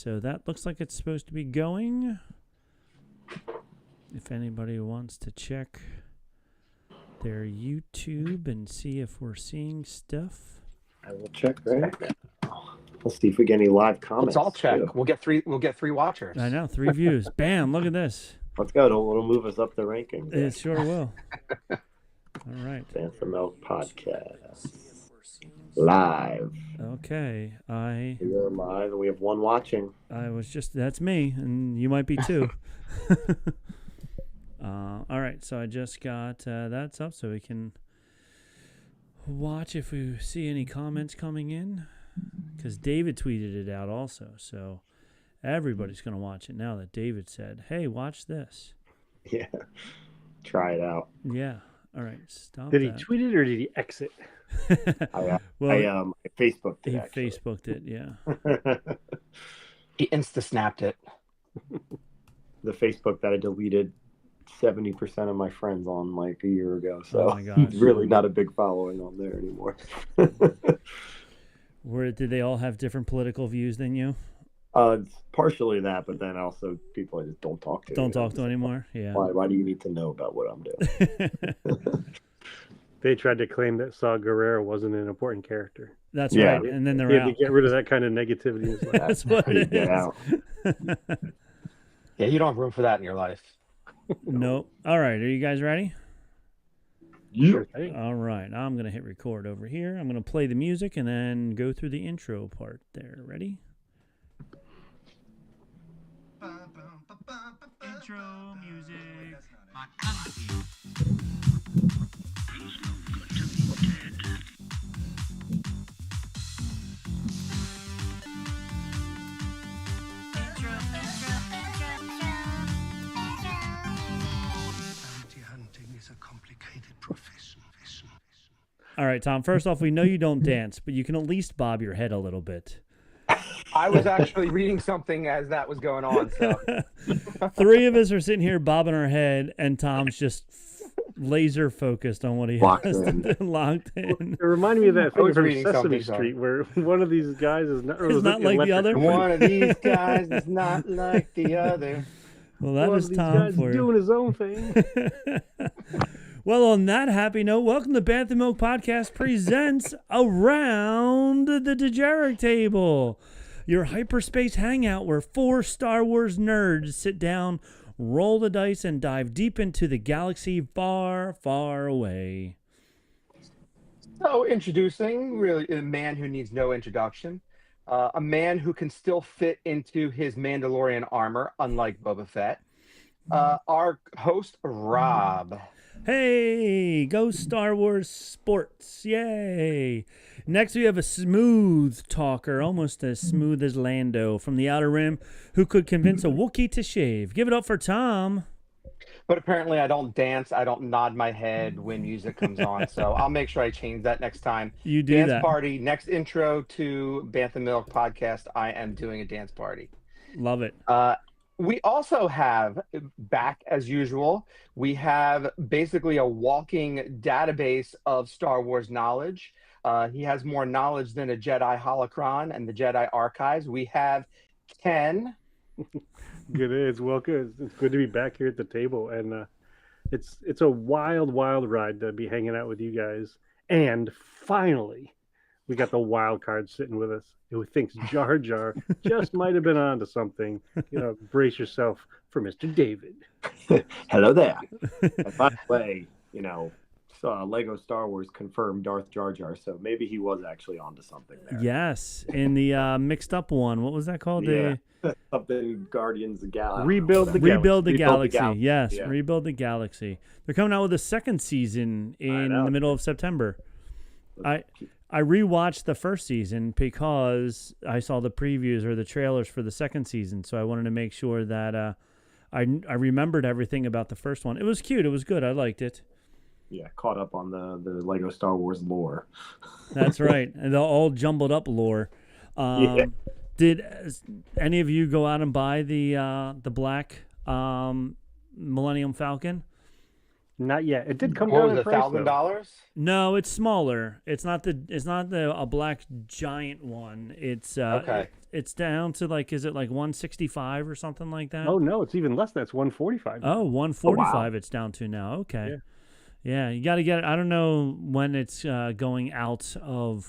so that looks like it's supposed to be going. If anybody wants to check their YouTube and see if we're seeing stuff. I will check right now. Let's see if we get any live comments. Let's all check. Too. We'll get three watchers. I know, 3 views. Bam! Look at this. Let's go. It'll move us up the rankings. It sure will. All right. Phantom Milk Podcast live. Okay, We're live, and we have one watching. That's me, and you might be too. All right, so I just got that's up, so we can watch if we see any comments coming in, because David tweeted it out also, so everybody's going to watch it now that David said, hey, watch this. Yeah, try it out. Yeah, all right, stop. Did he tweet it or did he exit? I Facebooked it. He actually. Facebooked it, yeah. He Insta-snapped it. The Facebook that I deleted 70% of my friends on like a year ago, so oh my gosh. really not a big following on there anymore. Did they all have different political views than you? Partially that, but then also people I just don't talk to. Don't talk to anymore. Yeah. Why do you need to know about what I'm doing? They tried to claim that Saw Gerrera wasn't an important character. That's right, and then they're out. Had to get rid of that kind of negativity. That's what it is. Yeah, you don't have room for that in your life. Nope. All right, are you guys ready? Yeah. All right, I'm going to hit record over here. I'm going to play the music and then go through the intro part there. Ready? Intro music. All right, Tom, first off, we know you don't dance, but you can at least bob your head a little bit. I was actually reading something as that was going on. So 3 of us are sitting here bobbing our head, and Tom's just laser focused on what he has locked in. It reminded me of that thing from Sesame Street where one of these guys is not like the other. One of these guys is not like the other. Well, that is Tom for you. Doing his own thing. Well, on that happy note, welcome to Bantha Milk Podcast presents Around the Dejarki Table, your hyperspace hangout where 4 Star Wars nerds sit down, roll the dice, and dive deep into the galaxy far, far away. So, introducing really a man who needs no introduction, a man who can still fit into his Mandalorian armor, unlike Boba Fett. Our host, Rob. Hey, go Star Wars sports. Yay. Next, we have a smooth talker, almost as smooth as Lando from the Outer Rim, who could convince a Wookiee to shave. Give it up for Tom. But apparently I don't dance. I don't nod my head when music comes on. So I'll make sure I change that next time. You do dance that. Party. Next intro to Bantha Milk Podcast, I am doing a dance party. Love it. We also have, back as usual, we have basically a walking database of Star Wars knowledge. He has more knowledge than a Jedi holocron and the Jedi archives. We have Ken. Good. It's good. It's good to be back here at the table, and it's a wild ride to be hanging out with you guys. And finally, we got the wild card sitting with us, who thinks Jar Jar just might have been onto something. Brace yourself for Mr. David. Hello there. And by the way, Lego Star Wars confirmed Darth Jar Jar, so maybe he was actually onto something there. Yes, in the mixed up one. What was that called? Yeah. Something Guardians of the Galaxy. Rebuild the Galaxy. Yes, yeah. Rebuild the Galaxy. They're coming out with a 2nd season in the middle of September. I rewatched the 1st season because I saw the previews or the trailers for the 2nd season, so I wanted to make sure that I remembered everything about the 1st one. It was cute. It was good. I liked it. Yeah, caught up on the Lego Star Wars lore. That's right. And the all jumbled up lore. Yeah. Did any of you go out and buy the black Millennium Falcon? Not yet. It did come down in price. $1,000? No, it's smaller. It's not a black giant one. It's okay. It's down to like, is it like 165 or something like that? Oh no, it's even less. That's 145. Oh, 145. Oh, wow. It's down to now. Okay. Yeah, you got to get it. I don't know when it's going out of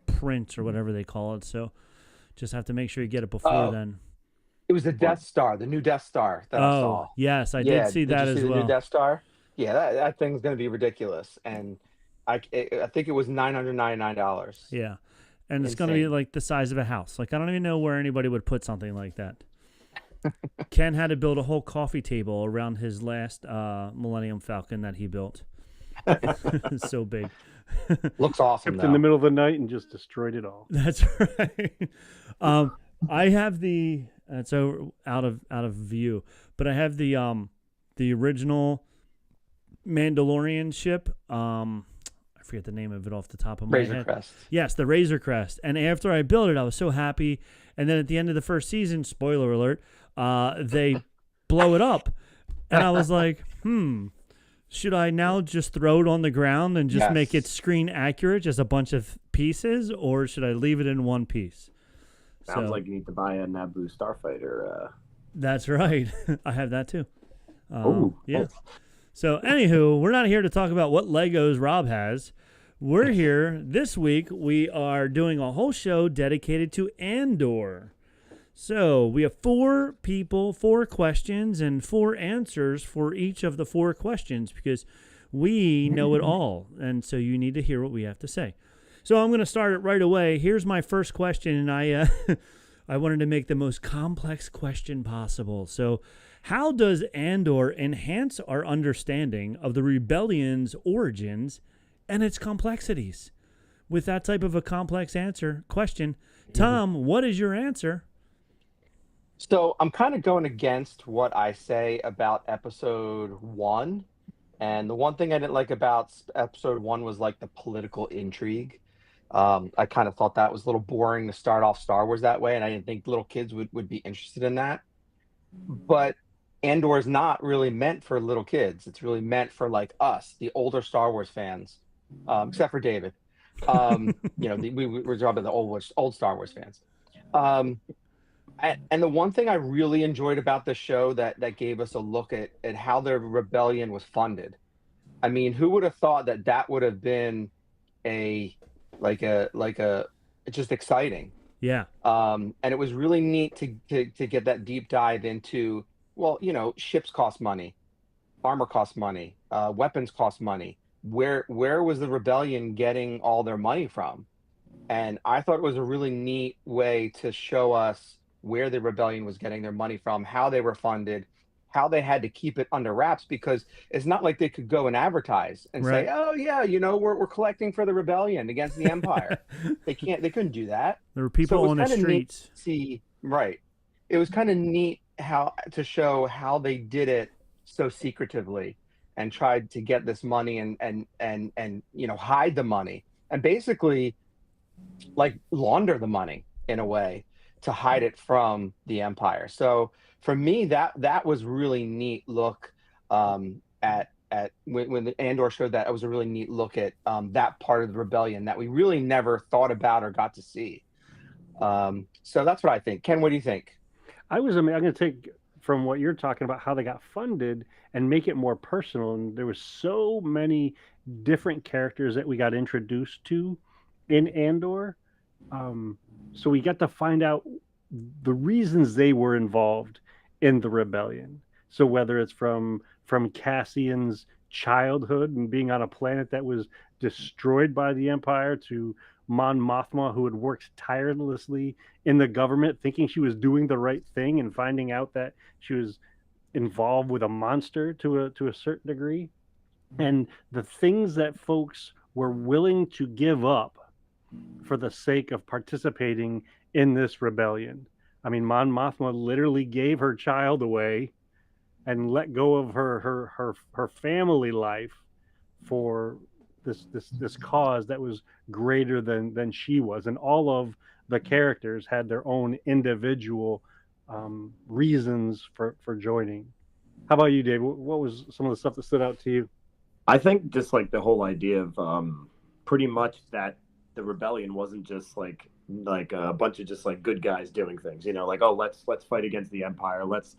print or whatever they call it. So just have to make sure you get it before then. It was the Death Star, the new Death Star that I saw. Yes, I did see that as the well. New Death Star? Yeah, that thing's going to be ridiculous. And I think it was $999. Yeah. And it's going to be like the size of a house. Like, I don't even know where anybody would put something like that. Ken had to build a whole coffee table around his last Millennium Falcon that he built. It's so big. Looks awesome. Kept in the middle of the night and just destroyed it all. That's right. I have the so out of view, but I have the original Mandalorian ship. I forget the name of it off the top of my head. Razor Crest. Yes, the Razor Crest. And after I built it, I was so happy. And then at the end of the first season, spoiler alert, they blow it up. And I was like, should I now just throw it on the ground and just make it screen accurate, just a bunch of pieces, or should I leave it in one piece? Sounds like you need to buy a Naboo Starfighter. That's right. I have that too. Oh, yeah. So, anywho, we're not here to talk about what Legos Rob has. We're here this week. We are doing a whole show dedicated to Andor. So, we have 4 people, 4 questions, and 4 answers for each of the 4 questions because we know it all. And so you need to hear what we have to say. So, I'm going to start it right away. Here's my first question, and I wanted to make the most complex question possible. So, how does Andor enhance our understanding of the rebellion's origins and its complexities? With that type of a complex question, Tom, what is your answer? So I'm kind of going against what I say about episode 1. And the one thing I didn't like about episode 1 was like the political intrigue. I kind of thought that was a little boring to start off Star Wars that way. And I didn't think little kids would be interested in that. But Andor is not really meant for little kids. It's really meant for like us, the older Star Wars fans, except for David. We're talking about the old Star Wars fans. And the one thing I really enjoyed about the show that gave us a look at how the rebellion was funded. I mean, who would have thought that would have been just exciting. Yeah. And it was really neat to get that deep dive into, well, ships cost money, armor costs money, weapons cost money. Where was the rebellion getting all their money from? And I thought it was a really neat way to show us where the rebellion was getting their money from, how they were funded, how they had to keep it under wraps, because it's not like they could go and advertise and say, oh yeah, we're collecting for the rebellion against the Empire. They couldn't do that. There were people on the streets. It was kind of neat to show how they did it so secretively and tried to get this money and hide the money and basically like launder the money in a way to hide it from the Empire. So for me, that was really neat look at when the Andor showed that. It was a really neat look at that part of the rebellion that we really never thought about or got to see. So that's what I think. Ken, what do you think? I'm going to take from what you're talking about, how they got funded, and make it more personal. And there were so many different characters that we got introduced to in Andor. So we got to find out the reasons they were involved in the rebellion. So whether it's from Cassian's childhood and being on a planet that was destroyed by the Empire, to Mon Mothma, who had worked tirelessly in the government thinking she was doing the right thing and finding out that she was involved with a monster to a certain degree, and the things that folks were willing to give up for the sake of participating in this rebellion. I mean, Mon Mothma literally gave her child away and let go of her family life for this cause that was greater than she was. And all of the characters had their own individual reasons for joining. How about you, Dave? What was some of the stuff that stood out to you? I think just like the whole idea of pretty much that the rebellion wasn't just like like a bunch of just like good guys doing things, you know, like, oh, let's fight against the Empire. Let's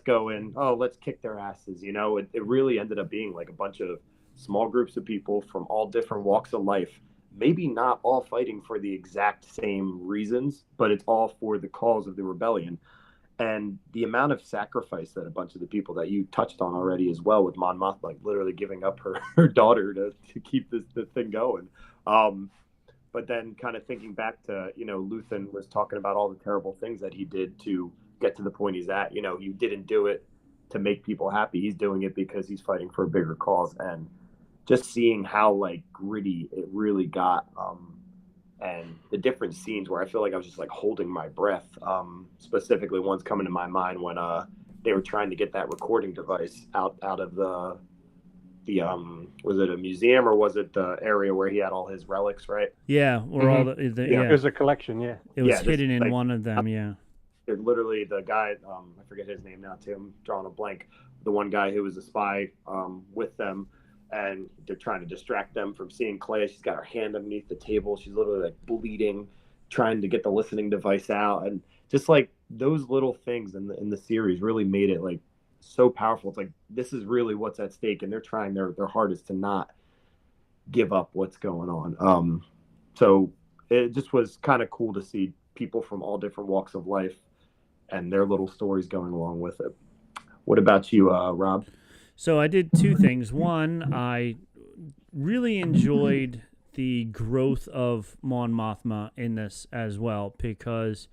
go in. Oh, let's kick their asses. You know, it really ended up being like a bunch of small groups of people from all different walks of life, maybe not all fighting for the exact same reasons, but it's all for the cause of the rebellion. And the amount of sacrifice that a bunch of the people that you touched on already as well, with Mon Mothma, like literally giving up her daughter to keep the thing going. But then kind of thinking back to, you know, Luthen was talking about all the terrible things that he did to get to the point he's at. You know, he didn't do it to make people happy. He's doing it because he's fighting for a bigger cause. And just seeing how like gritty it really got, and the different scenes where I feel like I was just like holding my breath. Specifically, one's coming to my mind when they were trying to get that recording device out of the was it a museum or was it the area where he had all his relics, right? Yeah, or all the It was a collection. Yeah, it was hidden in one of them. Yeah, it literally the guy, I forget his name now too, I'm drawing a blank, the one guy who was a spy with them, and they're trying to distract them from seeing Clay. She's got her hand underneath the table, she's literally like bleeding, trying to get the listening device out. And just like those little things in the series really made it like so powerful. It's like, this is really what's at stake, and they're trying their hardest to not give up what's going on. So it just was kind of cool to see people from all different walks of life and their little stories going along with it. What about you, Rob? So I did two things. One, I really enjoyed the growth of Mon Mothma in this as well, because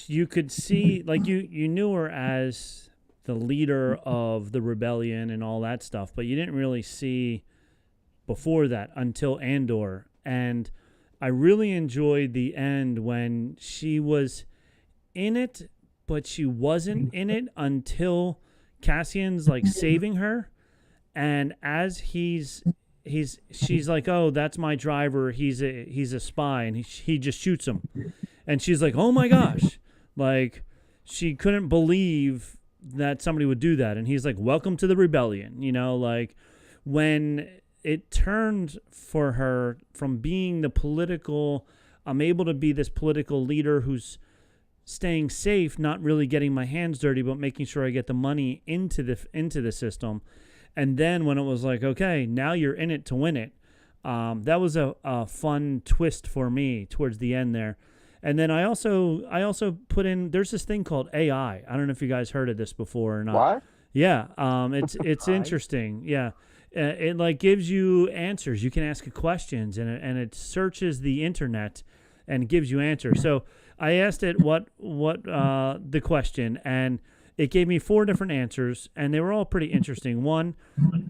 you could see, like, you knew her as the leader of the rebellion and all that stuff, but you didn't really see before that until Andor. And I really enjoyed the end when she was in it, but she wasn't in it until Cassian's like saving her. And as she's like, oh, that's my driver, he's a spy, and he just shoots him. And she's like, oh my gosh, like she couldn't believe that somebody would do that. And he's like, welcome to the rebellion. You know, like when it turned for her from being the political, I'm able to be this political leader who's staying safe, not really getting my hands dirty, but making sure I get the money into the system. And then when it was like, okay, now you're in it to win it, that was a fun twist for me towards the end there. And then I also put in, there's this thing called AI. I don't know if you guys heard of this before or not. What? Yeah, it's interesting. Yeah, it like gives you answers. You can ask questions, and it searches the internet and gives you answers. So I asked it what the question, and it gave me 4 different answers, and they were all pretty interesting. One,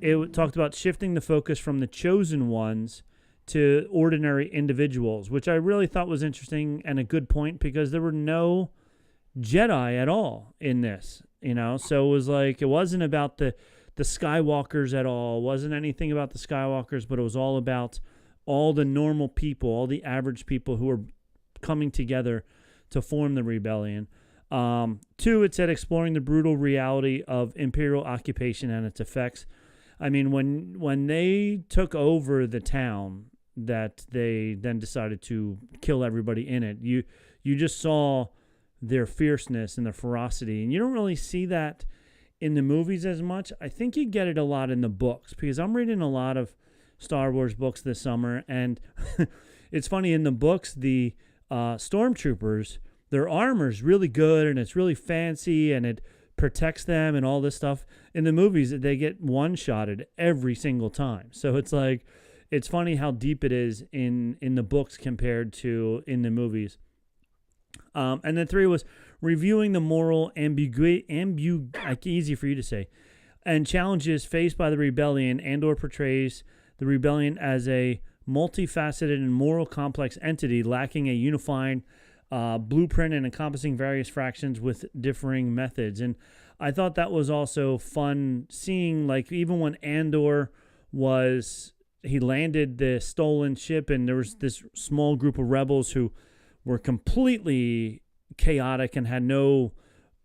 it talked about shifting the focus from the chosen ones to ordinary individuals, which I really thought was interesting and a good point, because there were no Jedi at all in this, you know? So it was like, it wasn't about the Skywalkers at all. It wasn't anything about the Skywalkers, but it was all about all the normal people, all the average people who were coming together to form the rebellion. 2, it said exploring the brutal reality of Imperial occupation and its effects. I mean, when they took over the town that they then decided to kill everybody in it, you just saw their fierceness and their ferocity, and you don't really see that in the movies as much. I think you get it a lot in the books, because I'm reading a lot of Star Wars books this summer, and it's funny, in the books, the stormtroopers, their armor's really good and it's really fancy and it protects them and all this stuff. In the movies, they get one-shotted every single time. So it's like, it's funny how deep it is in the books compared to in the movies. And then 3 was reviewing the moral easy for you to say, and challenges faced by the rebellion. Andor portrays the rebellion as a multifaceted and moral complex entity lacking a unifying blueprint and encompassing various fractions with differing methods. And I thought that was also fun seeing, like, even when Andor he landed the stolen ship, and there was this small group of rebels who were completely chaotic and had no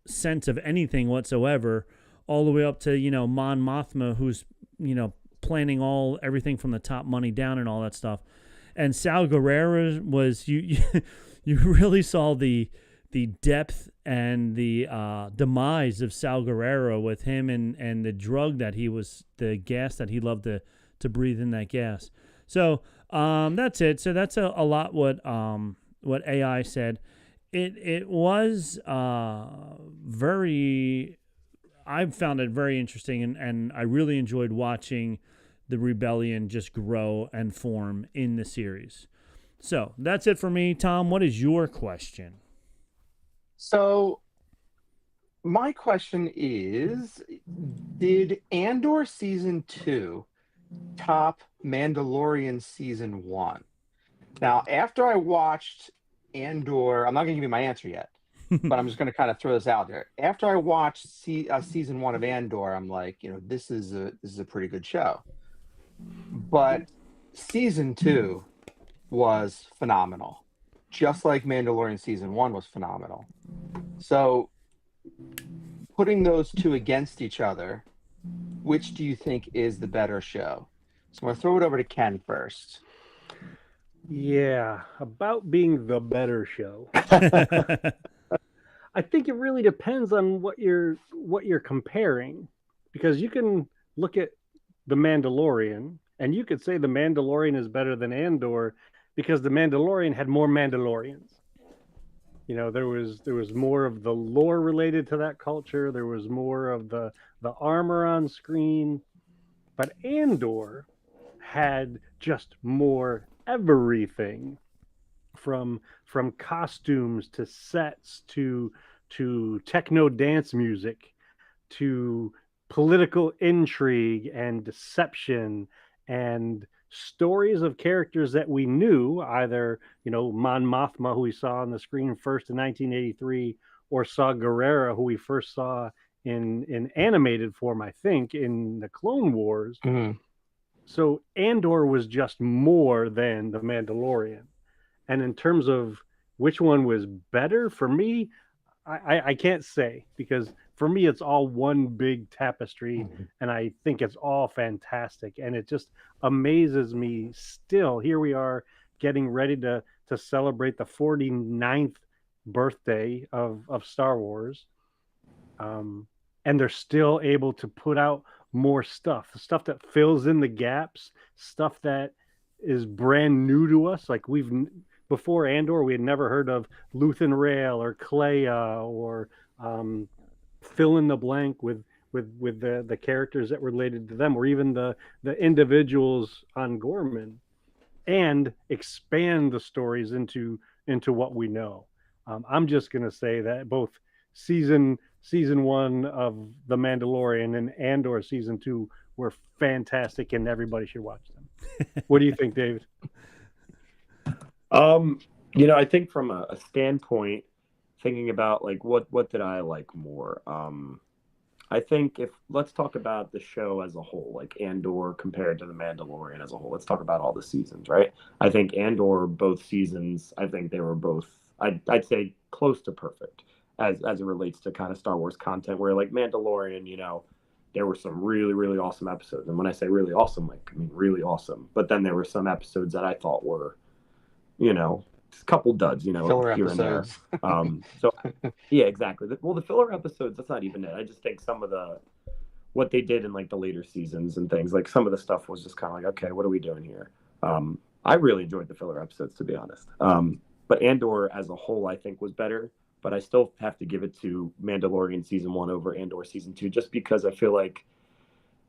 sense of anything whatsoever, all the way up to, you know, Mon Mothma, who's, you know, planning everything from the top, money down and all that stuff. And Sal Guerrero was you you really saw the depth and the demise of Sal Guerrero with him and the drug that the gas that he loved to breathe in that gas. So that's it. So that's a lot what AI said. It was very. I found it very interesting, and I really enjoyed watching the rebellion just grow and form in the series. So that's it for me. Tom, what is your question? So my question is, did Andor season 2 top Mandalorian season 1? Now, after I watched Andor, I'm not going to give you my answer yet, but I'm just going to kind of throw this out there. After I watched season 1 of Andor, I'm like, this is a pretty good show. But season 2 was phenomenal, just like Mandalorian season 1 was phenomenal. So, putting those two against each other, which do you think is the better show? So I'm going to throw it over to Ken first. Yeah, about being the better show. I think it really depends on what you're comparing, because you can look at The Mandalorian and you could say The Mandalorian is better than Andor because The Mandalorian had more Mandalorians. There was more of the lore related to that culture. There was more of the armor on screen, but Andor had just more everything, from costumes to sets to techno dance music to political intrigue and deception and stories of characters that we knew, either Mon Mothma, who we saw on the screen first in 1983, or Saw Gerrera, who we first saw in animated form, I think, in the Clone Wars. Mm-hmm. So Andor was just more than The Mandalorian. And in terms of which one was better, for me, I can't say, because for me it's all one big tapestry, and I think it's all fantastic, and it just amazes me still. Here we are getting ready to celebrate the 49th birthday of Star Wars, and they're still able to put out more stuff that fills in the gaps, stuff that is brand new to us. Like before Andor, we had never heard of Luthen Rael or Clea, or fill in the blank with the characters that related to them, or even the individuals on Gorman, and expand the stories into what we know. I'm just going to say that both season 1 of The Mandalorian and Andor season 2 were fantastic, and everybody should watch them. What do you think, David? I think from a standpoint, thinking about like what did I like more? I think let's talk about the show as a whole, like Andor compared to The Mandalorian as a whole. Let's talk about all the seasons, right? I think Andor, both seasons, I think they were both, I'd say, close to perfect as it relates to kind of Star Wars content, where like Mandalorian, there were some really, really awesome episodes. And when I say really awesome, I mean really awesome. But then there were some episodes that I thought were, a couple duds, filler here episodes. and there. So yeah, exactly. Well, the filler episodes, that's not even it. I just think some of what they did in like the later seasons and things, like some of the stuff was just kind of like, okay, what are we doing here? I really enjoyed the filler episodes, to be honest. But Andor as a whole, I think, was better. But I still have to give it to Mandalorian season 1 over Andor season 2, just because I feel like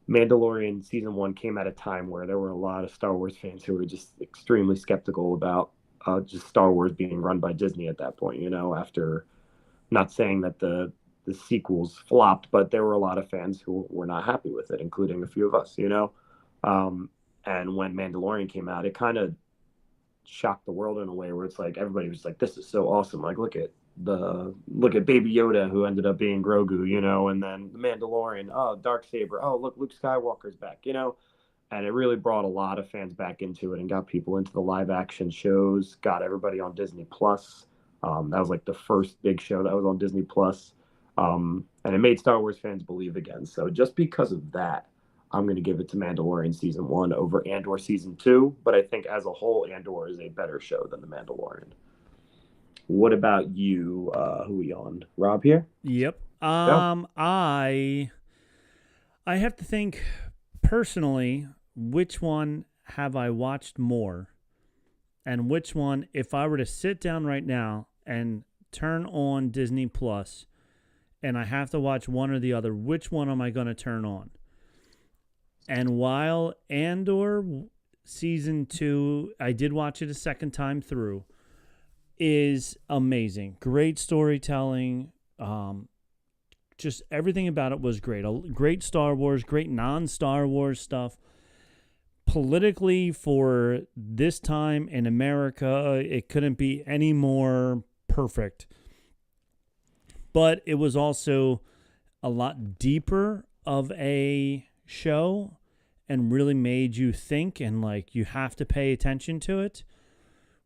Mandalorian season 1 came at a time where there were a lot of Star Wars fans who were just extremely skeptical about just Star Wars being run by Disney at that point, after, not saying that the sequels flopped, but there were a lot of fans who were not happy with it, including a few of us, and when Mandalorian came out, it kind of shocked the world in a way where it's like, everybody was like, this is so awesome. Like, look at Baby Yoda, who ended up being Grogu, and then the Mandalorian, oh, Darksaber, oh, look, Luke Skywalker's back, and it really brought a lot of fans back into it and got people into the live action shows, got everybody on Disney Plus. That was like the first big show that was on Disney Plus. And it made Star Wars fans believe again. So just because of that, I'm going to give it to Mandalorian season 1 over Andor season 2. But I think as a whole, Andor is a better show than The Mandalorian. What about you? Who are we on? Rob here? Yep. I have to think personally, which one have I watched more? And which one, if I were to sit down right now and turn on Disney Plus and I have to watch one or the other, which one am I going to turn on? And while Andor season 2, I did watch it a second time through, is amazing. Great storytelling. Just everything about it was great. Great Star Wars, great non-Star Wars stuff. Politically, for this time in America, it couldn't be any more perfect. But it was also a lot deeper of a show and really made you think and like you have to pay attention to it.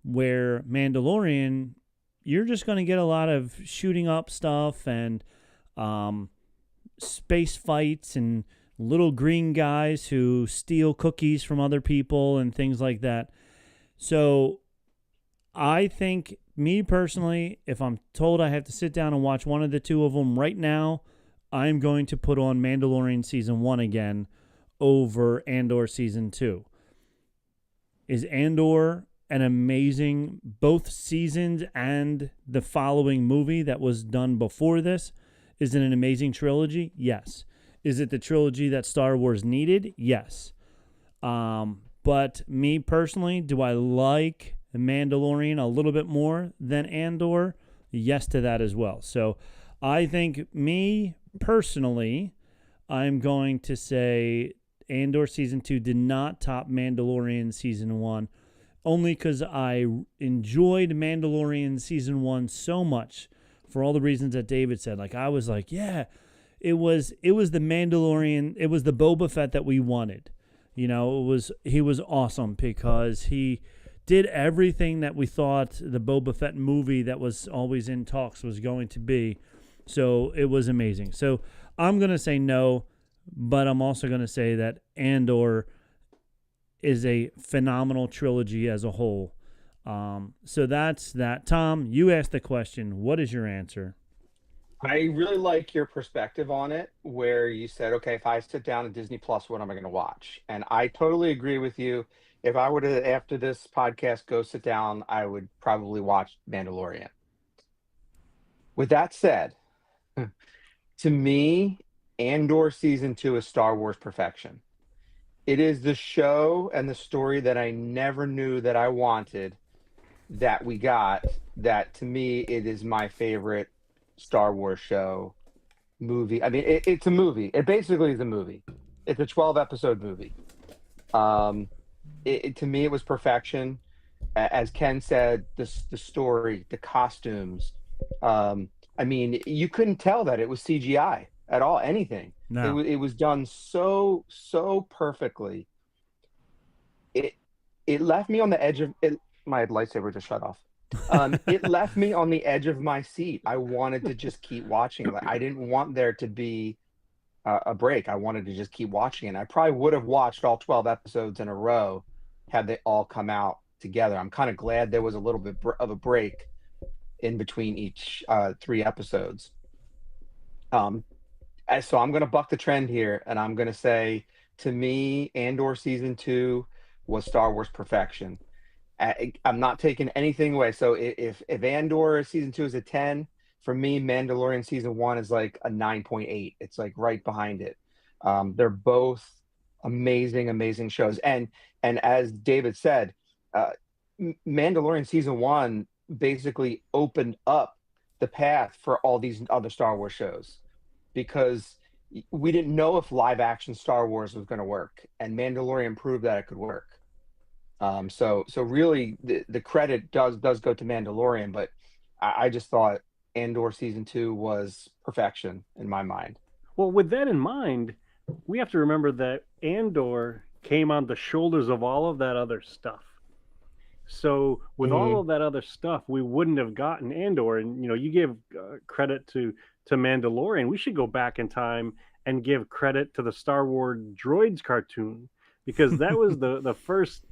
Where Mandalorian, you're just going to get a lot of shooting up stuff and space fights and little green guys who steal cookies from other people and things like that. So I think, me personally, if I'm told I have to sit down and watch one of the two of them right now, I'm going to put on Mandalorian season 1 again over Andor season 2. Is Andor an amazing, both seasons and the following movie that was done before this? Is it an amazing trilogy? Yes. Is it the trilogy that Star Wars needed? Yes. But me personally, do I like The Mandalorian a little bit more than Andor? Yes to that as well. So I think, me personally, I'm going to say Andor season 2 did not top Mandalorian season 1, only because I enjoyed Mandalorian season 1 so much for all the reasons that David said. Like, I was like, yeah, it was the Mandalorian, it was the Boba Fett that we wanted. You know, he was awesome because he did everything that we thought the Boba Fett movie that was always in talks was going to be. So it was amazing. So I'm going to say no, but I'm also going to say that Andor is a phenomenal trilogy as a whole. So that's that. Tom, you asked the question. What is your answer? I really like your perspective on it, where you said, okay, if I sit down at Disney Plus, what am I going to watch? And I totally agree with you. If I were to, after this podcast, go sit down, I would probably watch Mandalorian. With that said, to me, Andor season 2 is Star Wars perfection. It is the show and the story that I never knew that I wanted, that we got, that to me, it is my favorite Star Wars show, movie. I mean, it's a movie. It basically is a movie. It's a 12-episode movie. To me, it was perfection. As Ken said, the story, the costumes. I mean, you couldn't tell that it was CGI at all, anything. No. It was done so perfectly. It left me on the edge of it. My lightsaber just shut off. It left me on the edge of my seat. I wanted to just keep watching. Like, I didn't want there to be a break. I wanted to just keep watching it. I probably would have watched all 12 episodes in a row had they all come out together. I'm kind of glad there was a little bit of a break in between each 3 episodes. So I'm going to buck the trend here, and I'm going to say, to me, Andor season 2 was Star Wars perfection. I'm not taking anything away. So if Andor season 2 is a 10, for me, Mandalorian season 1 is like a 9.8. It's like right behind it. They're both amazing shows. And as David said, Mandalorian season 1 basically opened up the path for all these other Star Wars shows, because we didn't know if live action Star Wars was going to work, and Mandalorian proved that it could work. So really the credit does go to Mandalorian, but I just thought Andor season 2 was perfection in my mind. Well, with that in mind, we have to remember that Andor came on the shoulders of all of that other stuff. So with all of that other stuff, we wouldn't have gotten Andor. And, you know, you gave credit to Mandalorian, we should go back in time and give credit to the Star Wars Droids cartoon, because that was the first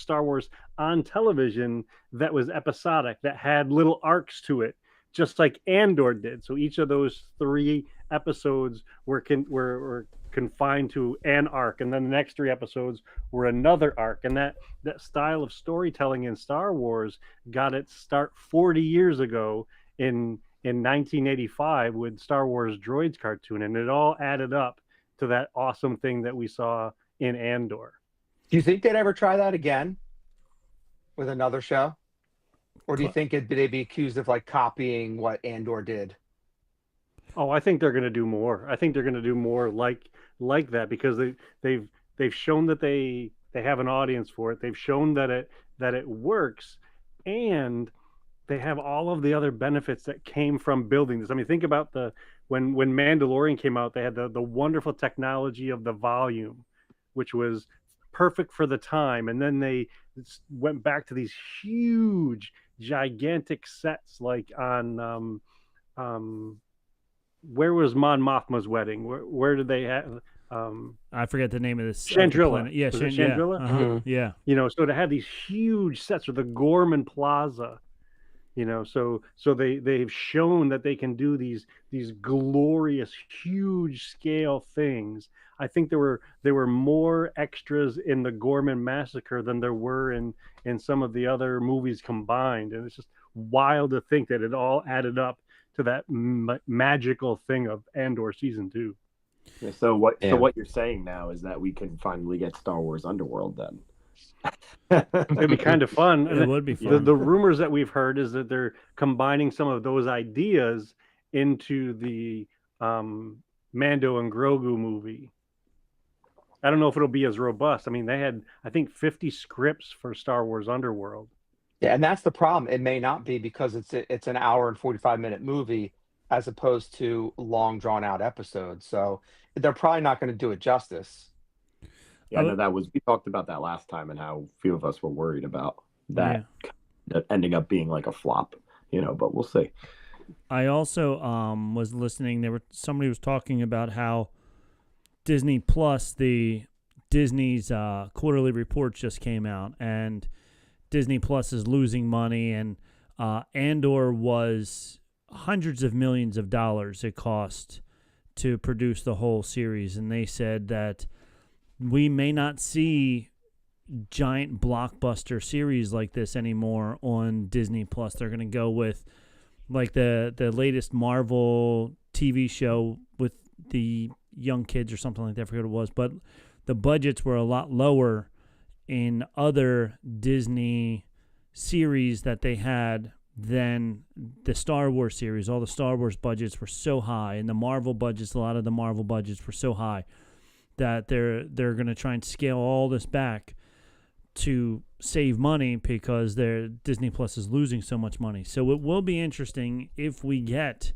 Star Wars on television that was episodic, that had little arcs to it, just like Andor did. So each of those 3 episodes were confined to an arc, and then the next 3 episodes were another arc. And that style of storytelling in Star Wars got its start 40 years ago in 1985 with Star Wars Droids cartoon, and it all added up to that awesome thing that we saw in Andor. Do you think they'd ever try that again with another show? Or do you think they'd be accused of like copying what Andor did? Oh, I think they're going to do more. I think they're going to do more like that, because they've shown that they have an audience for it. They've shown that it works, and they have all of the other benefits that came from building this. I mean, think about when Mandalorian came out, they had the wonderful technology of the volume, which was perfect for the time. And then they went back to these huge, gigantic sets, like on where was Mon Mothma's wedding? Where did they have? I forget the name of this. Chandrilla. Yeah, Chandrilla. Yeah. Uh-huh. Yeah. So to have these huge sets, or the Gorman Plaza, so they've shown that they can do these glorious, huge scale things. I think there were more extras in the Gorman Massacre than there were in some of the other movies combined, and it's just wild to think that it all added up to that magical thing of Andor season 2. Yeah, so what you're saying now is that we can finally get Star Wars Underworld then. It'd be kind of fun. It would be fun. The rumors that we've heard is that they're combining some of those ideas into the Mando and Grogu movie. I don't know if it'll be as robust. I mean, they had, I think, 50 scripts for Star Wars Underworld. Yeah, and that's the problem. It may not be, because it's an hour and 45-minute movie as opposed to long drawn out episodes. So they're probably not going to do it justice. Yeah, no, we talked about that last time, and how few of us were worried about that ending up being like a flop, but we'll see. I also was listening. Somebody was talking about how Disney Plus, Disney's quarterly report just came out, and Disney Plus is losing money, and Andor was hundreds of millions of dollars it cost to produce the whole series, and they said that we may not see giant blockbuster series like this anymore on Disney Plus. They're going to go with like the latest Marvel TV show with the young kids or something like that. I forget what it was, but the budgets were a lot lower in other Disney series that they had than the Star Wars series. All the Star Wars budgets were so high, and the Marvel budgets, a lot of the Marvel budgets were so high that they're going to try and scale all this back to save money, because Disney Plus is losing so much money. So it will be interesting if we get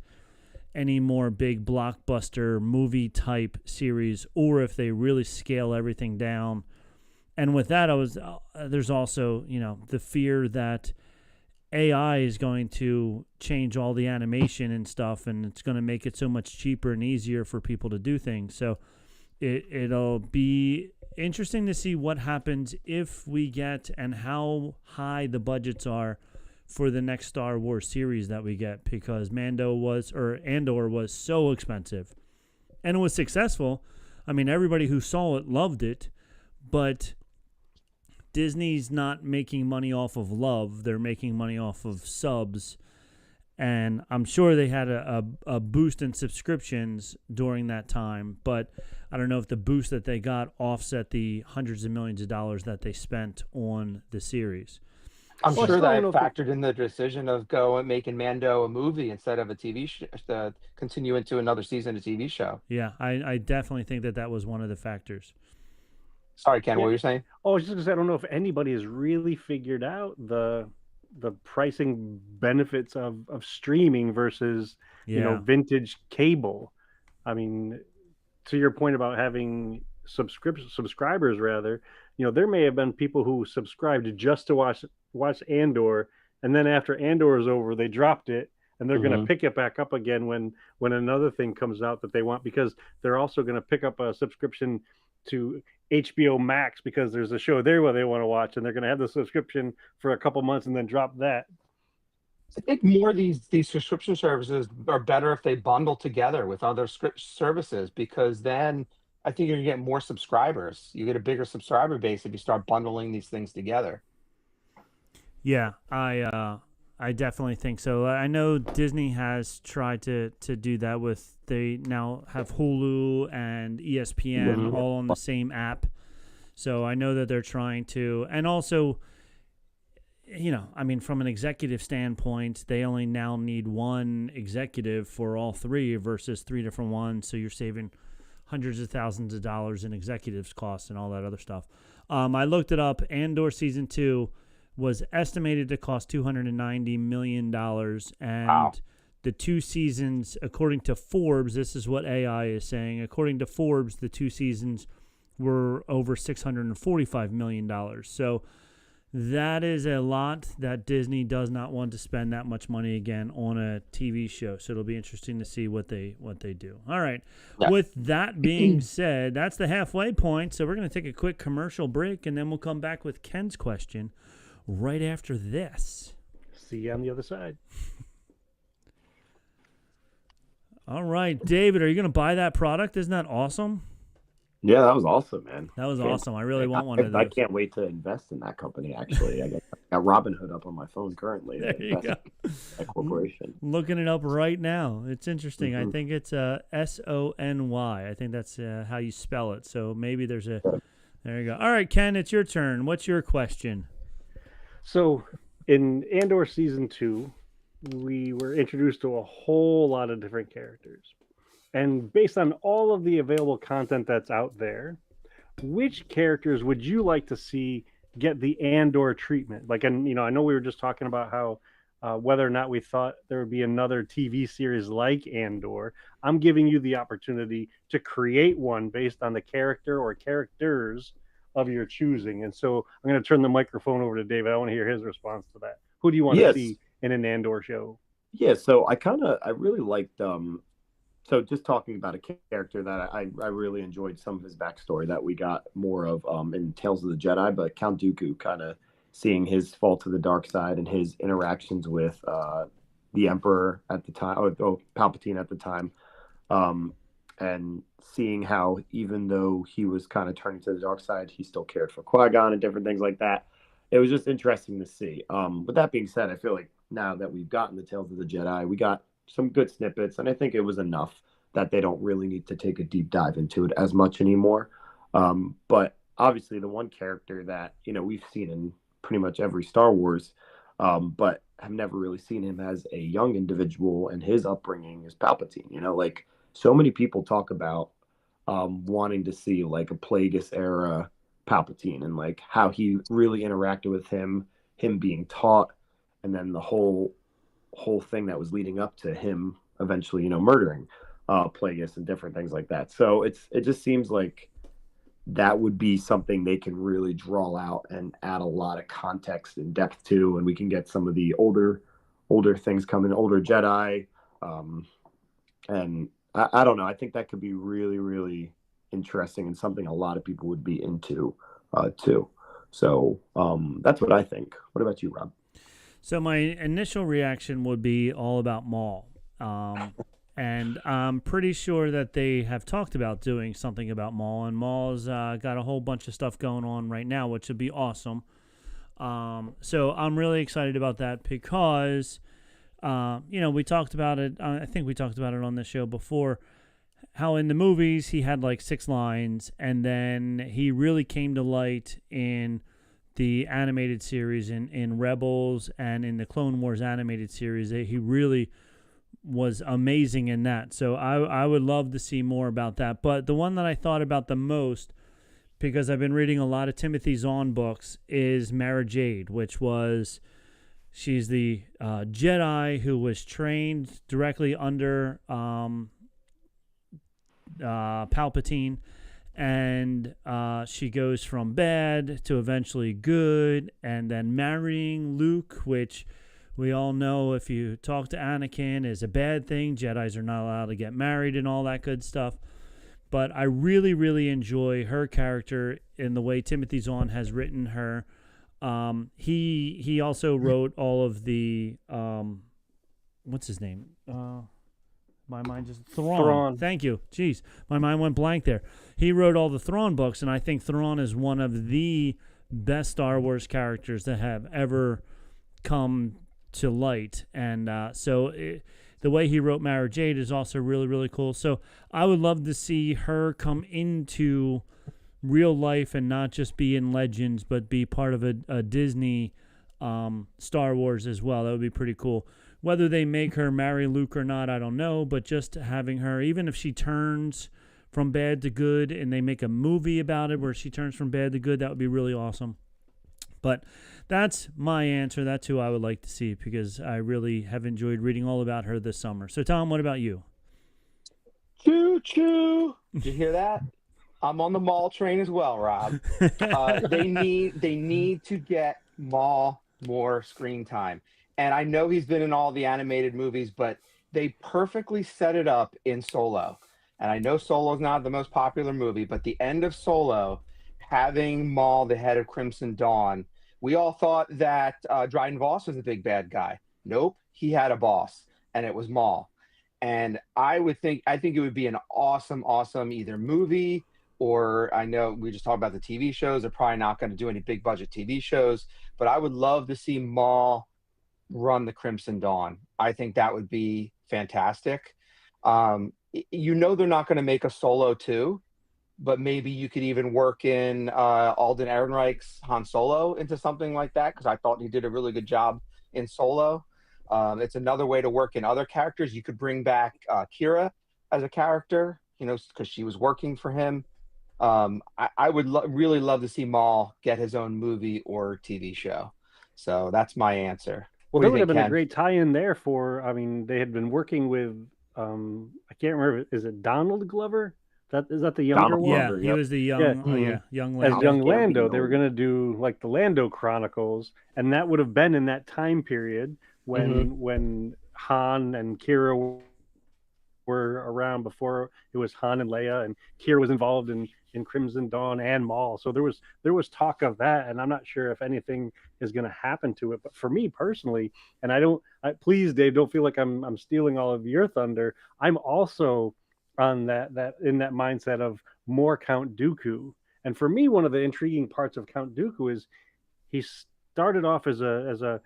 any more big blockbuster movie type series, or if they really scale everything down. And with that, there's also, the fear that AI is going to change all the animation and stuff, and it's going to make it so much cheaper and easier for people to do things. So it'll be interesting to see what happens if we get, and how high the budgets are for the next Star Wars series that we get, because Andor was so expensive, and it was successful. I mean, everybody who saw it loved it, but Disney's not making money off of love. They're making money off of subs. And I'm sure they had a boost in subscriptions during that time, but I don't know if the boost that they got offset the hundreds of millions of dollars that they spent on the series. I'm sure that factored in the decision of making Mando a movie instead of a TV show, to continue into another season of TV show. Yeah, I definitely think that was one of the factors. Sorry, Ken, what were you saying? Oh, I was just going to say, I don't know if anybody has really figured out the pricing benefits of streaming versus vintage cable. I mean, to your point about having subscribers, rather, there may have been people who subscribed just to watch Andor, and then after Andor is over, they dropped it, and they're going to pick it back up again when another thing comes out that they want, because they're also going to pick up a subscription to HBO Max because there's a show there where they want to watch, and they're going to have the subscription for a couple months and then drop that. I think more of these subscription services are better if they bundle together with other services, because then I think you're going to get more subscribers. You get a bigger subscriber base if you start bundling these things together. Yeah, I definitely think so. I know Disney has tried to do that with, they now have Hulu and ESPN all on the same app. So I know that they're trying to, and also, you know, I mean, from an executive standpoint, they only now need one executive for all three versus three different ones. So you're saving hundreds of thousands of dollars in executives costs and all that other stuff. I looked it up. Andor season 2 was estimated to cost $290 million. And the 2 seasons, according to Forbes, this is what AI is saying. According to Forbes, the 2 seasons were over $645 million. So that is a lot that Disney does not want to spend that much money again on a TV show. So it'll be interesting to see what they do. All right. Yeah. With that being said, that's the halfway point. So we're going to take a quick commercial break, and then we'll come back with Ken's question right after this. See you on the other side. All right, David, are you going to buy that product? Isn't that awesome? Yeah, that was awesome, man. That was awesome. I really want one of those. I can't wait to invest in that company, actually. I got Robinhood up on my phone currently. There you go. That corporation. Looking it up right now. It's interesting. I think it's SONY. I think that's how you spell it. So maybe there's a... There you go. All right, Ken, it's your turn. What's your question? So in Andor Season 2, we were introduced to a whole lot of different characters. And based on all of the available content that's out there, which characters would you like to see get the Andor treatment? Like, and you know, I know we were just talking about how whether or not we thought there would be another TV series like Andor. I'm giving you the opportunity to create one based on the character or characters of your choosing. And so I'm going to turn the microphone over to David. I want to hear his response to that. Who do you want to see in an Andor show? Yeah, so I really liked so just talking about a character that I really enjoyed some of his backstory that we got more of in Tales of the Jedi, but Count Dooku, kind of seeing his fall to the dark side and his interactions with the Emperor at the time, or Palpatine at the time, and seeing how even though he was kind of turning to the dark side, he still cared for Qui-Gon and different things like that. It was just interesting to see. With that being said, I feel like now that we've gotten the Tales of the Jedi, we got some good snippets, and I think it was enough that they don't really need to take a deep dive into it as much anymore. But obviously the one character that, you know, we've seen in pretty much every Star Wars, but have never really seen him as a young individual and his upbringing is Palpatine. You know, like so many people talk about wanting to see like a Plagueis era Palpatine and like how he really interacted with him being taught, and then the whole thing that was leading up to him eventually, you know, murdering Plagueis and different things like that. So it just seems like that would be something they can really draw out and add a lot of context and depth to, and we can get some of the older things coming, older Jedi, and I don't know. I think that could be really, really interesting and something a lot of people would be into too. So that's what I think. What about you, Rob? So my initial reaction would be all about Maul. And I'm pretty sure that they have talked about doing something about Maul. And Maul's got a whole bunch of stuff going on right now, which would be awesome. So I'm really excited about that because, you know, we talked about it. I think we talked about it on the show before, how in the movies he had like 6 lines. And then he really came to light in the animated series in Rebels and in the Clone Wars animated series. He really was amazing in that. So I would love to see more about that. But the one that I thought about the most, because I've been reading a lot of Timothy Zahn books, is Mara Jade, which was, she's the Jedi who was trained directly under Palpatine. And she goes from bad to eventually good, and then marrying Luke, which We all know if you talk to Anakin, is a bad thing. Jedis are not allowed to get married and all that good stuff. But I really, really enjoy her character in the way Timothy Zahn has written her. He also wrote all of the what's his name? My mind just Thrawn. Thank you. Jeez, my mind went blank there. He wrote all the Thrawn books, and I think Thrawn is one of the best Star Wars characters that have ever come to light. And the way he wrote Mara Jade is also really, really cool. So I would love to see her come into real life and not just be in Legends, but be part of a Disney Star Wars as well. That would be pretty cool. Whether they make her marry Luke or not, I don't know. But just having her, even if she turns from bad to good and they make a movie about it where she turns from bad to good, that would be really awesome. But that's my answer. That's who I would like to see because I really have enjoyed reading all about her this summer. So, Tom, what about you? Choo-choo. Did you hear that? I'm on the Maul train as well, Rob. They need to get Maul more screen time. And I know he's been in all the animated movies, but they perfectly set it up in Solo. And I know Solo is not the most popular movie, but the end of Solo, having Maul, the head of Crimson Dawn, we all thought that Dryden Voss was the big bad guy. Nope, he had a boss, and it was Maul. And I think it would be an awesome either movie or I know we just talked about the TV shows. They're probably not going to do any big budget TV shows, but I would love to see Maul run the Crimson Dawn. I think that would be fantastic. You know they're not going to make a Solo 2, but maybe you could even work in Alden Ehrenreich's Han Solo into something like that because I thought he did a really good job in Solo. It's another way to work in other characters. You could bring back Kira as a character, because she was working for him. I would really love to see Maul get his own movie or TV show. So that's my answer. Well, there would have been a great tie-in there they had been working with, I can't remember, is it Donald Glover? Is that the younger one? Yeah, he was the young, young Lando. As young Lando, they were going to do like the Lando Chronicles, and that would have been in that time period when Han and Kira were around before it was Han and Leia, and Kira was involved in Crimson Dawn and Maul. So there was talk of that, and I'm not sure if anything is going to happen to it. But for me personally, and please, Dave, don't feel like I'm stealing all of your thunder. I'm also on that in that mindset of more Count Dooku. And for me, one of the intriguing parts of Count Dooku is he started off as a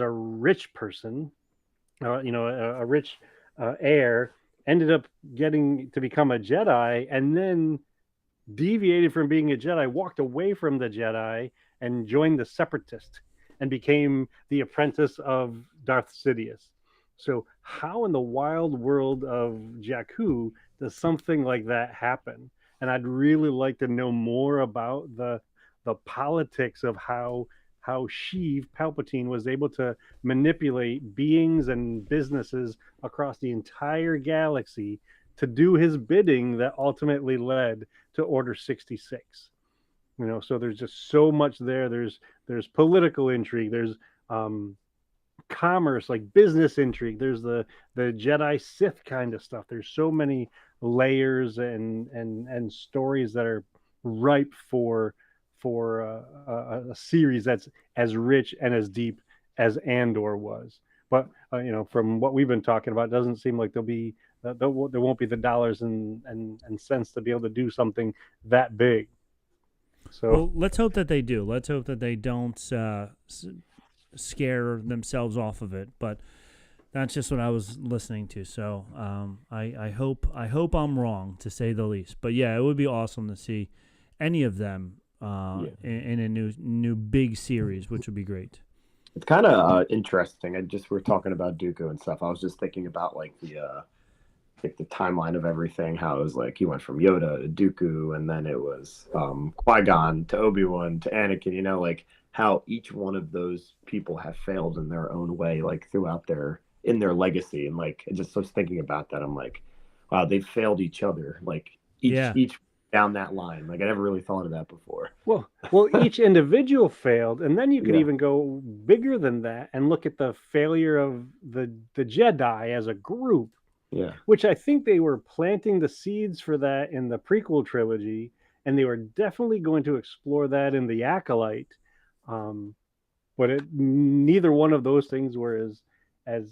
rich person, a rich heir, ended up getting to become a Jedi, and then deviated from being a Jedi, walked away from the Jedi, and joined the Separatist, and became the apprentice of Darth Sidious. So how in the wild world of Jakku does something like that happen? And I'd really like to know more about the politics of how Sheev, Palpatine, was able to manipulate beings and businesses across the entire galaxy to do his bidding that ultimately led to Order 66. So there's just so much there. There's political intrigue. There's commerce, like business intrigue. There's the Jedi Sith kind of stuff. There's so many layers and stories that are ripe for a series that's as rich and as deep as Andor was. But from what we've been talking about, it doesn't seem like there won't be the dollars and cents to be able to do something that big. So let's hope that they do. Let's hope that they don't scare themselves off of it. But that's just what I was listening to. So I hope I'm wrong, to say the least. But yeah, it would be awesome to see any of them in a new big series, which would be great. It's kind of interesting. We're talking about Dooku and stuff. I was just thinking about the timeline of everything. How it was like he went from Yoda to Dooku, and then it was Qui-Gon to Obi-Wan to Anakin. How each one of those people have failed in their own way, throughout their legacy. And just was thinking about that. I'm like, wow, they've failed each other. Each down that line. Like I never really thought of that before. Well, each individual failed, and then you could even go bigger than that and look at the failure of the Jedi as a group. Yeah. Which I think they were planting the seeds for that in the prequel trilogy, and they were definitely going to explore that in the Acolyte. But neither one of those things were as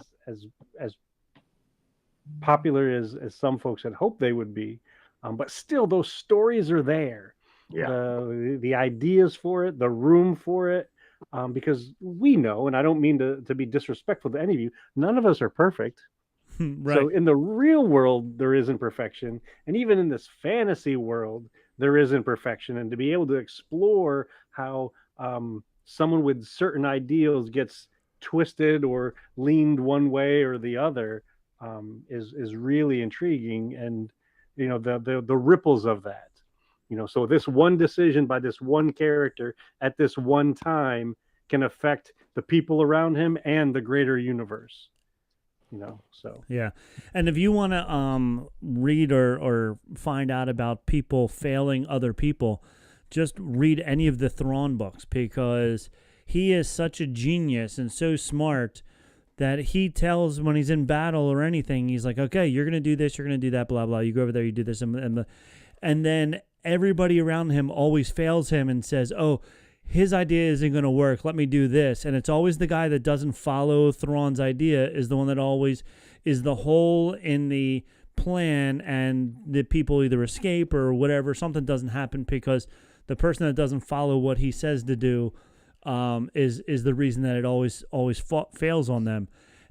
popular as some folks had hoped they would be. But still, those stories are there. Yeah. The ideas for it, the room for it, because we know, and I don't mean to be disrespectful to any of you, none of us are perfect. Right. So in the real world, there is imperfection. And even in this fantasy world, there is imperfection. And to be able to explore how someone with certain ideals gets twisted or leaned one way or the other is really intriguing. And, the ripples of that. So this one decision by this one character at this one time can affect the people around him and the greater universe. So yeah. And if you want to read or find out about people failing other people, just read any of the Thrawn books, because he is such a genius and so smart that he tells when he's in battle or anything, he's like, okay, you're going to do this, you're going to do that, blah, blah. You go over there, you do this. And then everybody around him always fails him and says, oh, his idea isn't going to work, let me do this. And it's always the guy that doesn't follow Thrawn's idea is the one that always is the hole in the plan, and the people either escape or whatever. Something doesn't happen because the person that doesn't follow what he says to do is the reason that it always fails on them.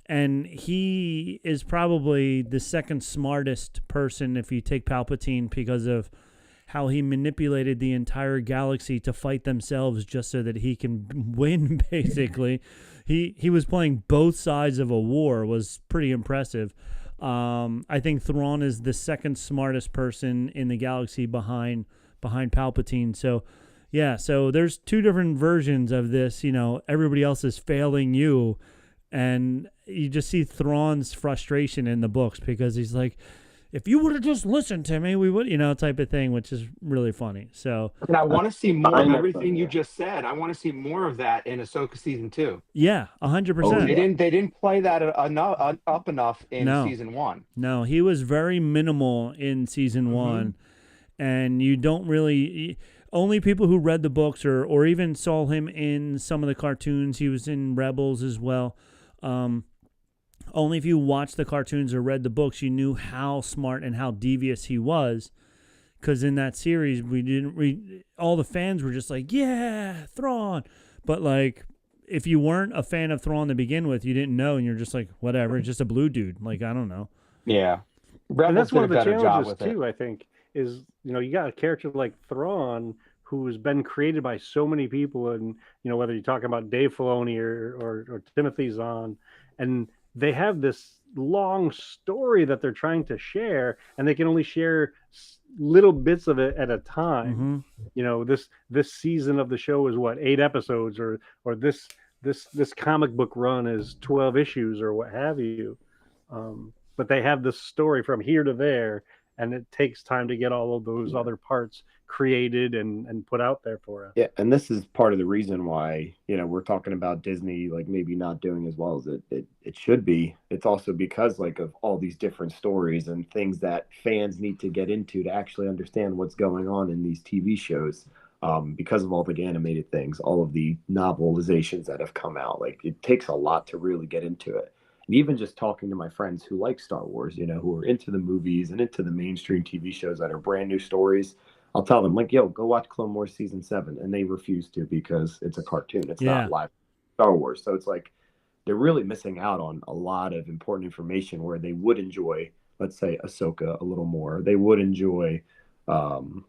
And he is probably the second smartest person if you take Palpatine, because of how he manipulated the entire galaxy to fight themselves just so that he can win, basically. He was playing both sides of a war, was pretty impressive. I think Thrawn is the second smartest person in the galaxy behind Palpatine. So, yeah, so there's two different versions of this. Everybody else is failing you, and you just see Thrawn's frustration in the books because he's like, if you would have just listened to me, we would, type of thing, which is really funny. So, and I want to see more of everything you just said. I want to see more of that in Ahsoka season 2. Yeah, 100%. They didn't play that up enough in season 1. No, he was very minimal in season 1, and you don't really. Only people who read the books or even saw him in some of the cartoons. He was in Rebels as well. Only if you watched the cartoons or read the books, you knew how smart and how devious he was. Because in that series, we didn't read. All the fans were just like, yeah, Thrawn. But like, if you weren't a fan of Thrawn to begin with, you didn't know, and you're just like, whatever, it's just a blue dude. Like, I don't know. Yeah. And that's one of the challenges too, I think, is, you got a character like Thrawn who's been created by so many people, and, whether you're talking about Dave Filoni or Timothy Zahn, and they have this long story that they're trying to share, and they can only share little bits of it at a time. This season of the show is 8 episodes, or this comic book run is 12 issues or what have you. But they have this story from here to there, and it takes time to get all of those other parts created and put out there for us. Yeah, and this is part of the reason why, we're talking about Disney like maybe not doing as well as it should be. It's also because like of all these different stories and things that fans need to get into to actually understand what's going on in these TV shows. Because of all the animated things, all of the novelizations that have come out, like it takes a lot to really get into it. And even just talking to my friends who like Star Wars, who are into the movies and into the mainstream TV shows that are brand new stories, I'll tell them like, yo, go watch Clone Wars season 7. And they refuse to because it's a cartoon. It's not live Star Wars. So it's like, they're really missing out on a lot of important information where they would enjoy, let's say, Ahsoka a little more. They would enjoy, drawing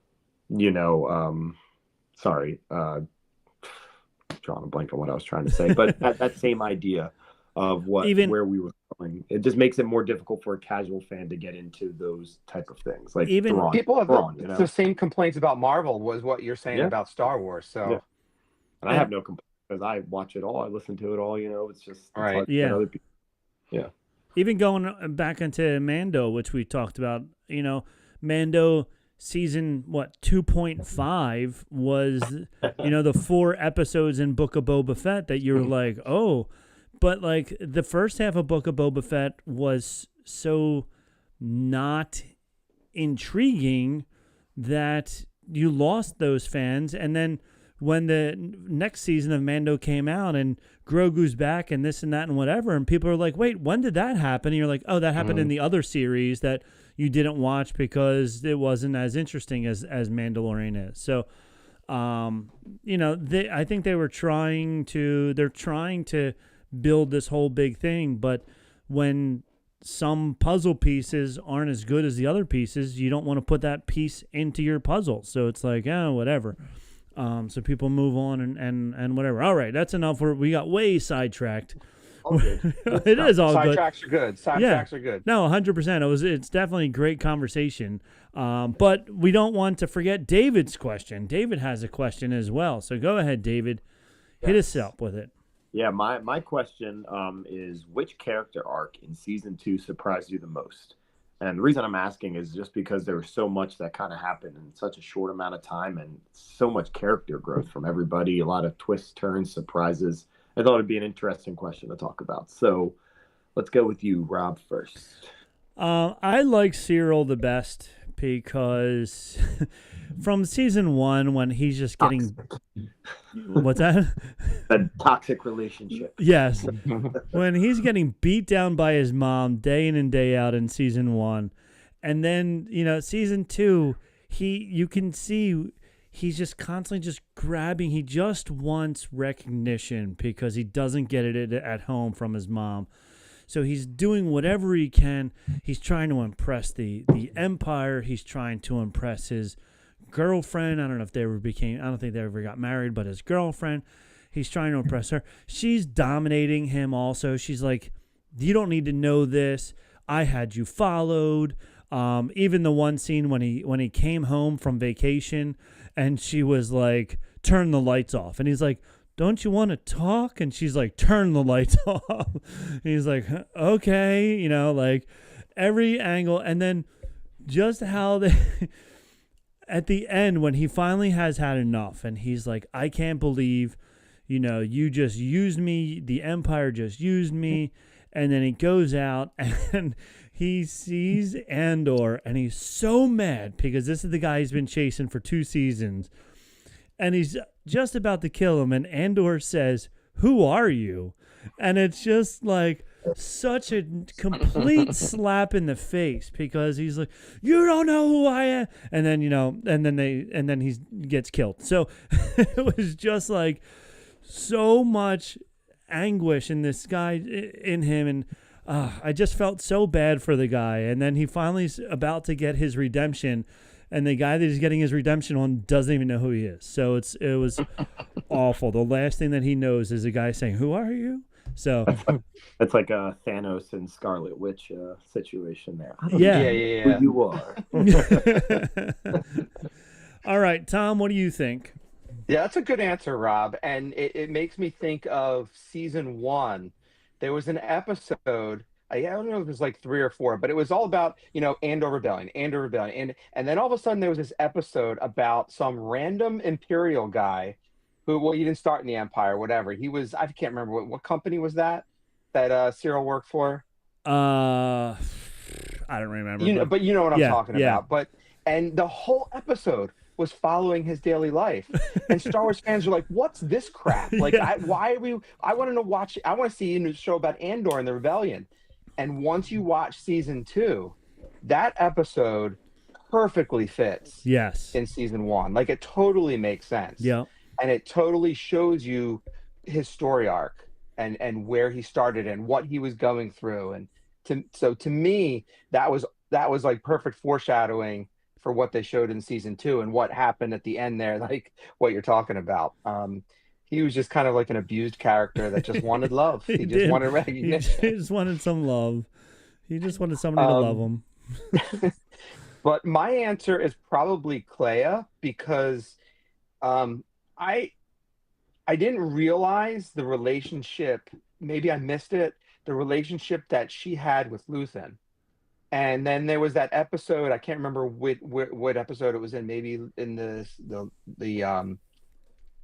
a blank on what I was trying to say, but that same idea of where we were going, it just makes it more difficult for a casual fan to get into those type of things. Like even Thrawn, people have the same complaints about Marvel was what you're saying about Star Wars. So, and I have no complaints because I watch it all, I listen to it all. It's just right. Other people. Even going back into Mando, which we talked about, Mando season 2.5 was the 4 episodes in Book of Boba Fett that you're like, oh, but like the first half of Book of Boba Fett was so not intriguing that you lost those fans. And then when the next season of Mando came out and Grogu's back and this and that and whatever, and people are like, wait, when did that happen? And you're like, oh, that happened in the other series that you didn't watch because it wasn't as interesting as Mandalorian is. So, I think they're trying to build this whole big thing, but when some puzzle pieces aren't as good as the other pieces, you don't want to put that piece into your puzzle. So it's like, whatever. So people move on and whatever. All right, that's enough. We got way sidetracked. All good. It is all good. Sidetracks are good. Sidetracks are good. No, 100%. It's definitely a great conversation. But we don't want to forget David's question. David has a question as well. So go ahead, David. Hit us up with it. Yeah, my question is, which character arc in season 2 surprised you the most? And the reason I'm asking is just because there was so much that kind of happened in such a short amount of time and so much character growth from everybody, a lot of twists, turns, surprises. I thought it'd be an interesting question to talk about. So let's go with you, Rob, first. I like Cyril the best because from season 1 when he's just getting... What's that? That toxic relationship. Yes. When he's getting beat down by his mom day in and day out in season 1. And then, season 2, you can see he's just constantly just grabbing. He just wants recognition because he doesn't get it at home from his mom. So he's doing whatever he can. He's trying to impress the Empire. He's trying to impress his girlfriend. I don't think they ever got married, but his girlfriend. He's trying to impress her. She's dominating him also. She's like, you don't need to know this. I had you followed. Even the one scene when he came home from vacation and she was like, turn the lights off. And he's like, don't you want to talk? And she's like, turn the lights off. And he's like, okay, like every angle. And then just how they, at the end, when he finally has had enough and he's like, I can't believe, you just used me. The Empire just used me. And then he goes out and he sees Andor and he's so mad because this is the guy he's been chasing for 2 seasons. And he's just about to kill him. And Andor says, who are you? And it's just like such a complete slap in the face because he's like, you don't know who I am. And then, and then he gets killed. So it was just like so much anguish in this guy, in him. And I just felt so bad for the guy. And then he finally's about to get his redemption. And the guy that he's getting his redemption on doesn't even know who he is. So it was awful. The last thing that he knows is a guy saying, who are you? So that's like a Thanos and Scarlet Witch situation there. I don't know who you are. All right, Tom, what do you think? Yeah, that's a good answer, Rob. And it makes me think of season 1. There was an episode, I don't know if it was like 3 or 4, but it was all about, Andor Rebellion. And then all of a sudden there was this episode about some random Imperial guy who, he didn't start in the Empire, whatever. He was, I can't remember, what company was that Cyril worked for? I don't remember. But you know what I'm talking about. And the whole episode was following his daily life. And Star Wars fans were like, what's this crap? Like, I want to see a show about Andor and the Rebellion. And once you watch season 2, that episode perfectly fits. Yes. In season 1. Like, it totally makes sense. Yeah. And it totally shows you his story arc and where he started and what he was going through. And to me, that was like perfect foreshadowing for what they showed in season 2 and what happened at the end there, like what you're talking about. He was just kind of like an abused character that just wanted love. He just wanted recognition. He just wanted some love. He just wanted somebody to love him. But my answer is probably Clea because I didn't realize the relationship. Maybe I missed it. The relationship that she had with Luthen. And then there was that episode, I can't remember what episode it was in, maybe in the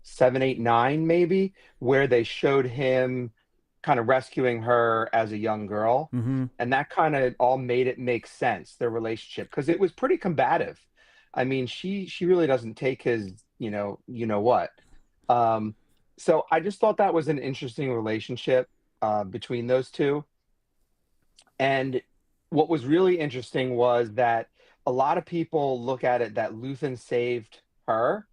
7, 8, 9, maybe, where they showed him kind of rescuing her as a young girl. Mm-hmm. And that kind of all made it make sense, their relationship, because it was pretty combative. I mean, she really doesn't take his, what. So I just thought that was an interesting relationship between those two. And what was really interesting was that a lot of people look at it that Luthen saved her,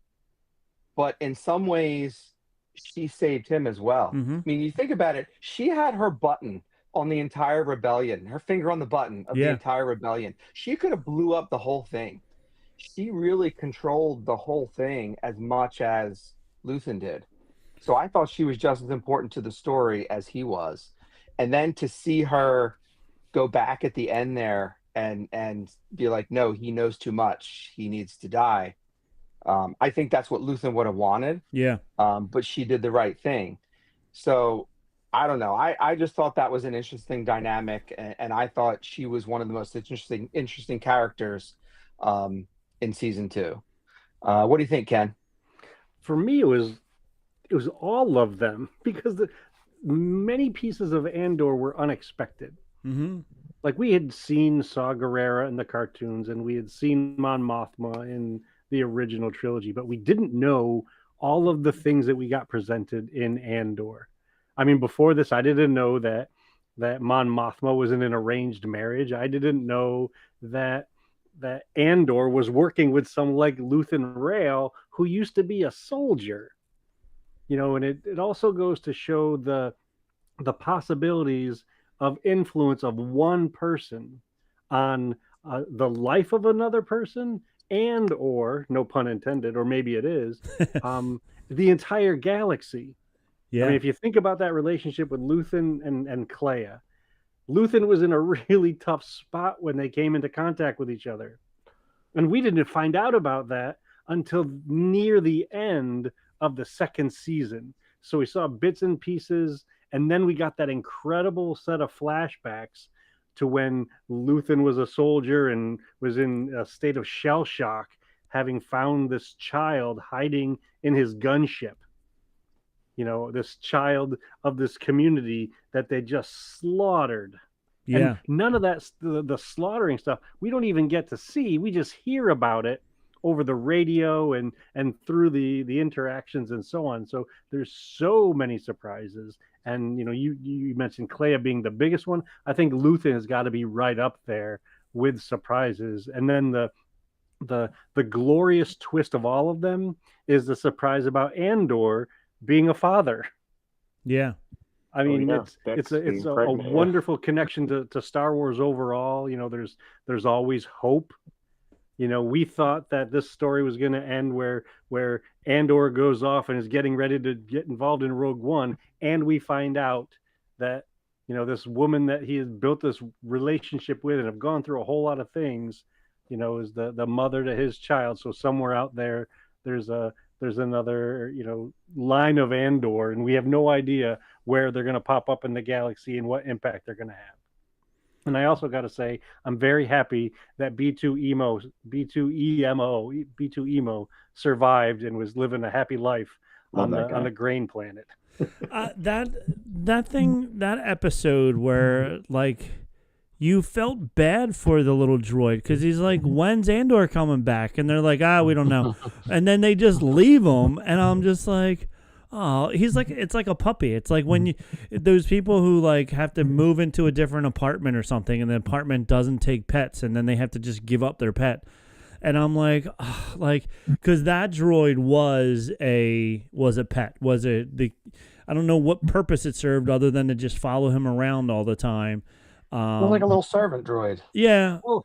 but in some ways, she saved him as well. Mm-hmm. I mean, you think about it, she had her button on the entire rebellion, her finger on the button of the entire rebellion. She could have blew up the whole thing. She really controlled the whole thing as much as Luthen did. So I thought she was just as important to the story as he was. And then to see her go back at the end there and be like, no, he knows too much. He needs to die. I think that's what Luthen would have wanted. Yeah. But she did the right thing. So I don't know. I just thought that was an interesting dynamic, and I thought she was one of the most interesting characters in season 2. What do you think, Ken? For me, it was all of them, because many pieces of Andor were unexpected. Mm-hmm. Like, we had seen Saw Gerrera in the cartoons, and we had seen Mon Mothma in the original trilogy, but we didn't know all of the things that we got presented in Andor. I mean, before this, I didn't know that Mon Mothma was in an arranged marriage. I didn't know that Andor was working with some like Luthen Rael, who used to be a soldier. And it also goes to show the possibilities of influence of one person on the life of another person, and or, no pun intended, or maybe it is, the entire galaxy. Yeah. I mean, if you think about that relationship with Luthen and Clea, Luthen was in a really tough spot when they came into contact with each other. And we didn't find out about that until near the end of the second season. So we saw bits and pieces, and then we got that incredible set of flashbacks to when Luthen was a soldier and was in a state of shell shock, having found this child hiding in his gunship. This child of this community that they just slaughtered. Yeah. And none of that, the slaughtering stuff, we don't even get to see. We just hear about it over the radio and through the interactions and so on. So there's so many surprises. And, you mentioned Clea being the biggest one. I think Luthen has got to be right up there with surprises. And then the glorious twist of all of them is the surprise about Andor being a father. Yeah. I mean, it's a wonderful connection to Star Wars overall. There's always hope. We thought that this story was going to end where Andor goes off and is getting ready to get involved in Rogue One, and we find out that this woman that he has built this relationship with and have gone through a whole lot of things, is the mother to his child. So somewhere out there, there's another line of Andor, and we have no idea where they're going to pop up in the galaxy and what impact they're going to have. And I also got to say, I'm very happy that B2EMO survived and was living a happy life on the Grain Planet. that episode where you felt bad for the little droid, because he's like, when's Andor coming back? And they're like, we don't know. And then they just leave him, and I'm just like, oh, he's like, it's like a puppy. It's like when those people who have to move into a different apartment or something, and the apartment doesn't take pets, and then they have to just give up their pet. And I'm like, because that droid was a pet. I don't know what purpose it served other than to just follow him around all the time. It was like a little servant droid. Yeah. Well,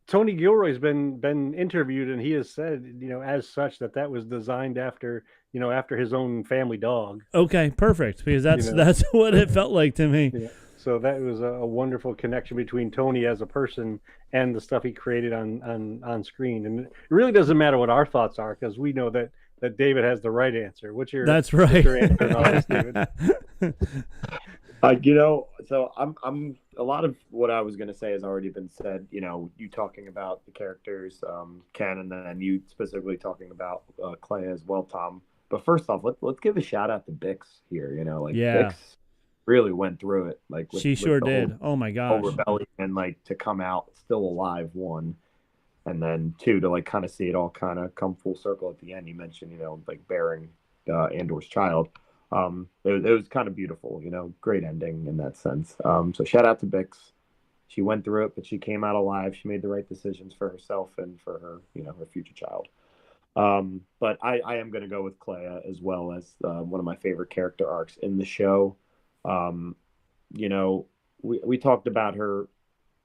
Tony Gilroy's been interviewed, and he has said, as such, that was designed after his own family dog. Okay, perfect, because that's what it felt like to me. Yeah. So that was a wonderful connection between Tony as a person and the stuff he created on screen. And it really doesn't matter what our thoughts are, because we know that David has the right answer. That's right. What's your answer on this, David? So I'm a lot of what I was going to say has already been said. You know, you talking about the characters, Ken, and then you specifically talking about Clay as well, Tom. But first off, let's give a shout out to Bix here. You know, like Bix really went through it. Like she sure did. Oh my gosh, whole rebellion, and like to come out still alive, one, and then two, to like kind of see it all kind of come full circle at the end. You mentioned, you know, like bearing Andor's child. It was kind of beautiful, you know, great ending in that sense. So shout out to Bix. She went through it, but she came out alive. She made the right decisions for herself and for her, you know, her future child. But I am going to go with Clea as well as one of my favorite character arcs in the show. You know, we talked about her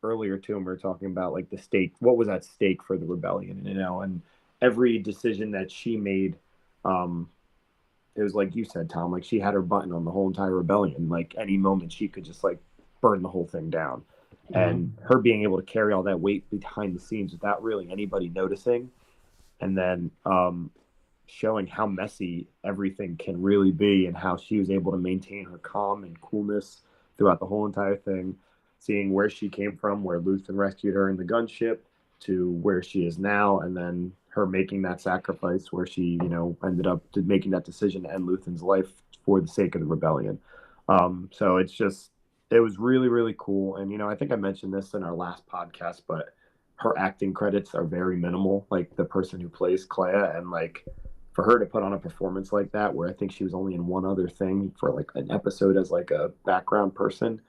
earlier too, and we were talking about like the stake, what was at stake for the rebellion, you know, and every decision that she made, it was like you said, Tom, like she had her button on the whole entire rebellion. Like any moment she could just like burn the whole thing down. And her being able to carry all that weight behind the scenes without really anybody noticing. And then showing how messy everything can really be and how she was able to maintain her calm and coolness throughout the whole entire thing. Seeing where she came from, where Luthen rescued her in the gunship, to where she is now, and then her making that sacrifice where she, you know, ended up making that decision to end Luthen's life for the sake of the rebellion. So it's just, it was really, really cool. And, you know, I think I mentioned this in our last podcast, but her acting credits are very minimal, like the person who plays Clea, and like for her to put on a performance like that, where I think she was only in one other thing for like an episode as like a background person,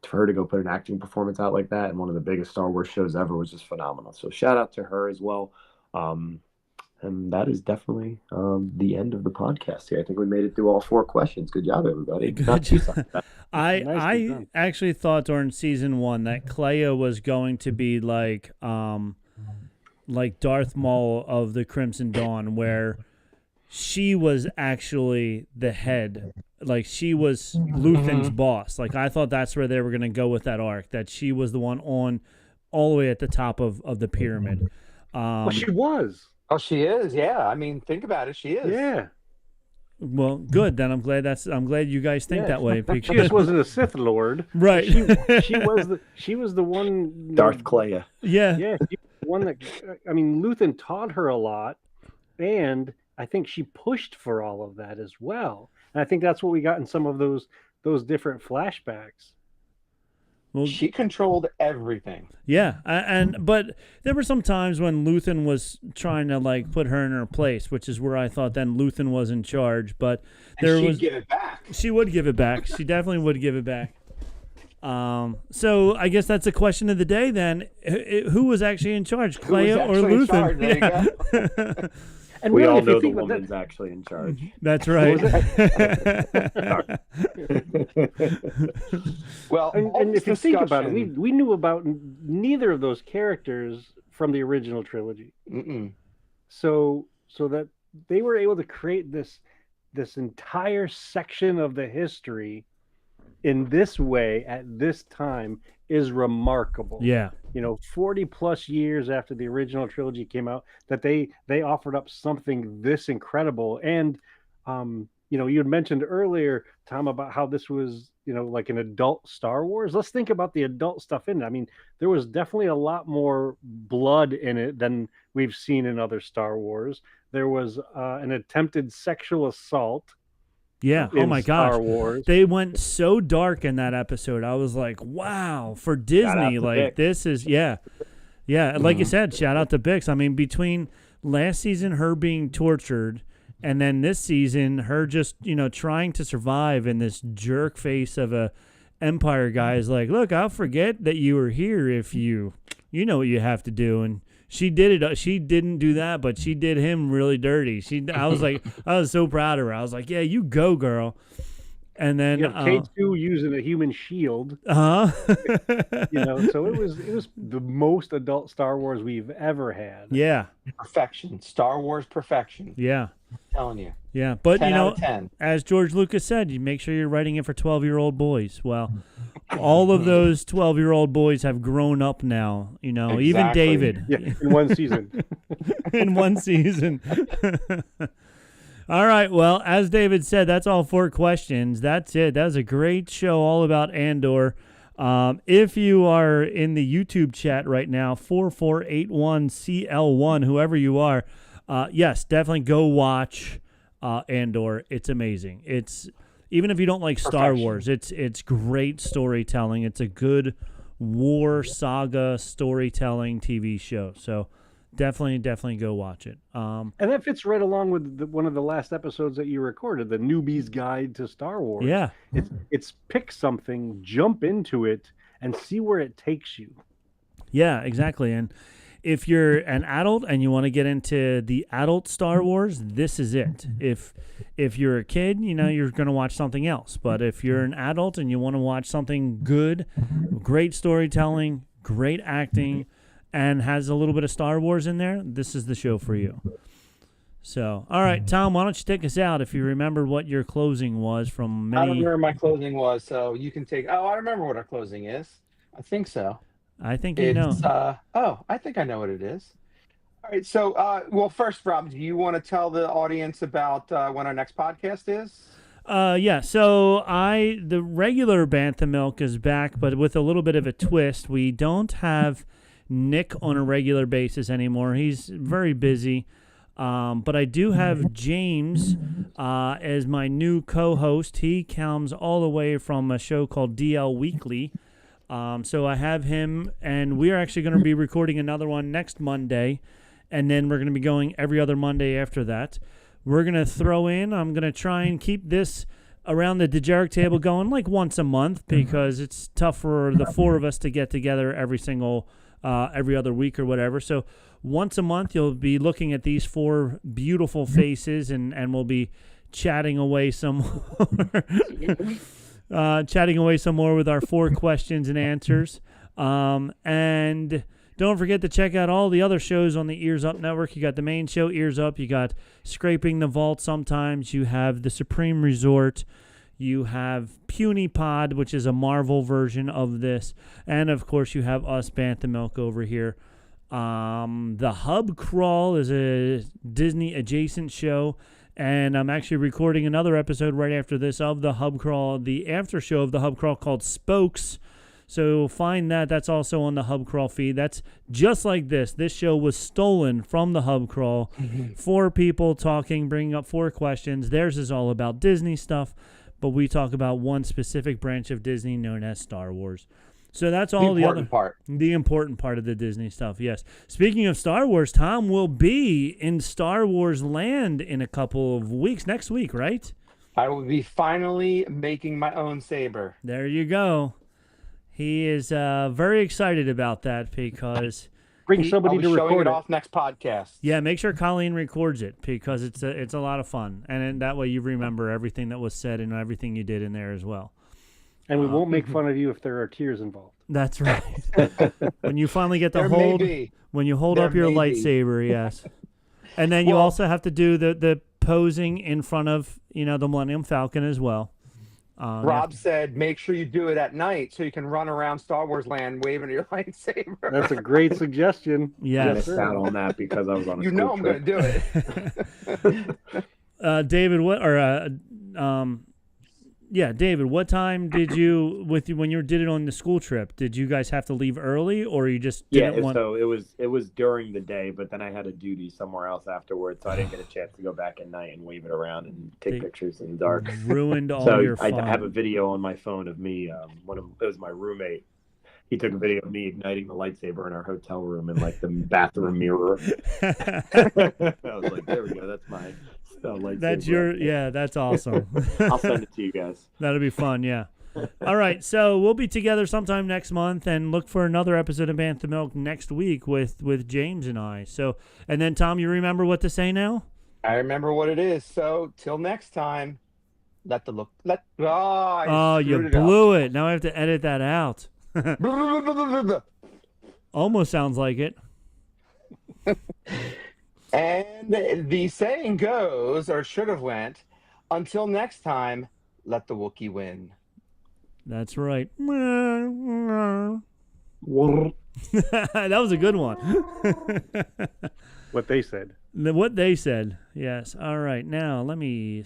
for her to go put an acting performance out like that in one of the biggest Star Wars shows ever was just phenomenal. So shout out to her as well. And that is definitely the end of the podcast here. I think we made it through all 4 questions. Good job, everybody. Good job. I actually thought during season 1 that Clea was going to be like Darth Maul of the Crimson Dawn, where she was actually the head. Like she was Luthen's boss. Like I thought that's where they were going to go with that arc, that she was the one on all the way at the top of the pyramid. Well, she was. Oh, she is. Yeah. I mean, think about it. She is. Yeah. Well, good. Then I'm glad you guys think that way. Because... She just wasn't a Sith Lord, right? She was the one. Darth Clea. Yeah. Yeah. She was the one that, I mean, Luthen taught her a lot, and I think she pushed for all of that as well. And I think that's what we got in some of those different flashbacks. Well, she controlled everything. Yeah, but there were some times when Luthen was trying to like put her in her place, which is where I thought then Luthen was in charge. But she'd give it back. She would give it back. She definitely would give it back. So I guess that's a question of the day then. Who was actually in charge, Clea or Luthen? There you go. And we all know the woman's actually in charge. That's right. Well, and if you think about it, we knew about neither of those characters from the original trilogy. So that they were able to create this entire section of the history in this way at this time is remarkable. Yeah. 40 plus years after the original trilogy came out, that they offered up something this incredible. And you had mentioned earlier, Tom, about how this was like an adult Star Wars. Let's think about the adult stuff in it. I mean, there was definitely a lot more blood in it than we've seen in other Star Wars. There was an attempted sexual assault. Yeah. Oh my gosh. Star Wars. They went so dark in that episode. I was like, wow, for Disney, like this is, yeah. Like you said, shout out to Bix. I mean, between last season, her being tortured, and then this season, her just, trying to survive, and this jerk face of a Empire guy is like, look, I'll forget that you were here if you know what you have to do. And she did it. She didn't do that, but she did him really dirty. I was so proud of her. I was like, yeah, you go, girl. And then K2 using a human shield. So it was the most adult Star Wars we've ever had. Yeah. Perfection. Star Wars perfection. Yeah. I'm telling you. Yeah. But 10 out of 10. As George Lucas said, you make sure you're writing it for 12-year-old boys. Well, all of those 12-year-old boys have grown up now, Exactly. even David. Yeah, in one season. In one season. All right. Well, as David said, that's all 4 questions. That's it. That was a great show all about Andor. If you are in the YouTube chat right now, 4481CL1, whoever you are, yes, definitely go watch Andor. It's amazing. It's even if you don't like Star Wars, it's great storytelling. It's a good war saga storytelling TV show. So definitely go watch it. And that fits right along with one of the last episodes that you recorded, the Newbie's Guide to Star Wars. Yeah. It's pick something, jump into it, and see where it takes you. Yeah, exactly. And if you're an adult and you want to get into the adult Star Wars, this is it. If you're a kid, you're going to watch something else. But if you're an adult and you want to watch something good, great storytelling, great acting, and has a little bit of Star Wars in there, this is the show for you. So, all right, Tom, why don't you take us out if you remember what your closing was from many... I don't remember my closing was, so you can take... Oh, I remember what our closing is. I think so. I think you know. I think I know what it is. All right, so, well, first, Rob, do you want to tell the audience about when our next podcast is? Yeah, so the regular Bantha Milk is back, but with a little bit of a twist. We don't have Nick on a regular basis anymore. He's very busy. But I do have James as my new co-host. He comes all the way from a show called DL Weekly. So I have him, and we are actually going to be recording another one next Monday, and then we're going to be going every other Monday after that. We're going to throw in, I'm going to try and keep this around the Dejarki Table going like once a month because it's tough for the four of us to get together every other week or whatever. So once a month, you'll be looking at these four beautiful faces, and we'll be chatting away some more. Chatting away some more with our 4 questions and answers. And don't forget to check out all the other shows on the Ears Up Network. You got the main show, Ears Up. You got Scraping the Vault sometimes. You have The Supreme Resort. You have Puny Pod, which is a Marvel version of this. And, of course, you have us, Bantha Milk, over here. The Hub Crawl is a Disney-adjacent show. And I'm actually recording another episode right after this of the Hub Crawl, the after show of the Hub Crawl called Spokes. So find that. That's also on the Hub Crawl feed. That's just like this. This show was stolen from the Hub Crawl. 4 people talking, bringing up 4 questions. Theirs is all about Disney stuff, but we talk about one specific branch of Disney known as Star Wars. So that's all the important part of the Disney stuff, yes. Speaking of Star Wars, Tom will be in Star Wars land in a couple of weeks, next week, right? I will be finally making my own saber. There you go. He is very excited about that because... Bring somebody to record it off next podcast. Yeah, make sure Colleen records it because it's a lot of fun. And then that way you remember everything that was said and everything you did in there as well. And we won't make fun of you if there are tears involved. That's right. When you finally get to when you hold up your lightsaber, yes. And then you also have to do the posing in front of, the Millennium Falcon as well. Rob said, make sure you do it at night so you can run around Star Wars land waving your lightsaber. That's a great suggestion. Yes. I missed out on that because I was on a school I'm trip. going to do it. David, David, what time did you, when you did it on the school trip, did you guys have to leave early or you just didn't want... So it was during the day, but then I had a duty somewhere else afterwards, so I didn't get a chance to go back at night and wave it around and take pictures in the dark. Ruined all your fun. I have a video on my phone of me, it was my roommate. He took a video of me igniting the lightsaber in our hotel room in like the bathroom mirror. I was like, there we go, that's my... That's awesome. I'll send it to you guys. That'll be fun, yeah. All right, so we'll be together sometime next month and look for another episode of Bantha Milk next week with James and I. So, and then Tom, you remember what to say now? I remember what it is. So, till next time, you blew it. Now I have to edit that out. Almost sounds like it. And the saying goes, or should have went, until next time, let the Wookiee win. That's right. That was a good one. What they said. What they said, yes. All right, now let me...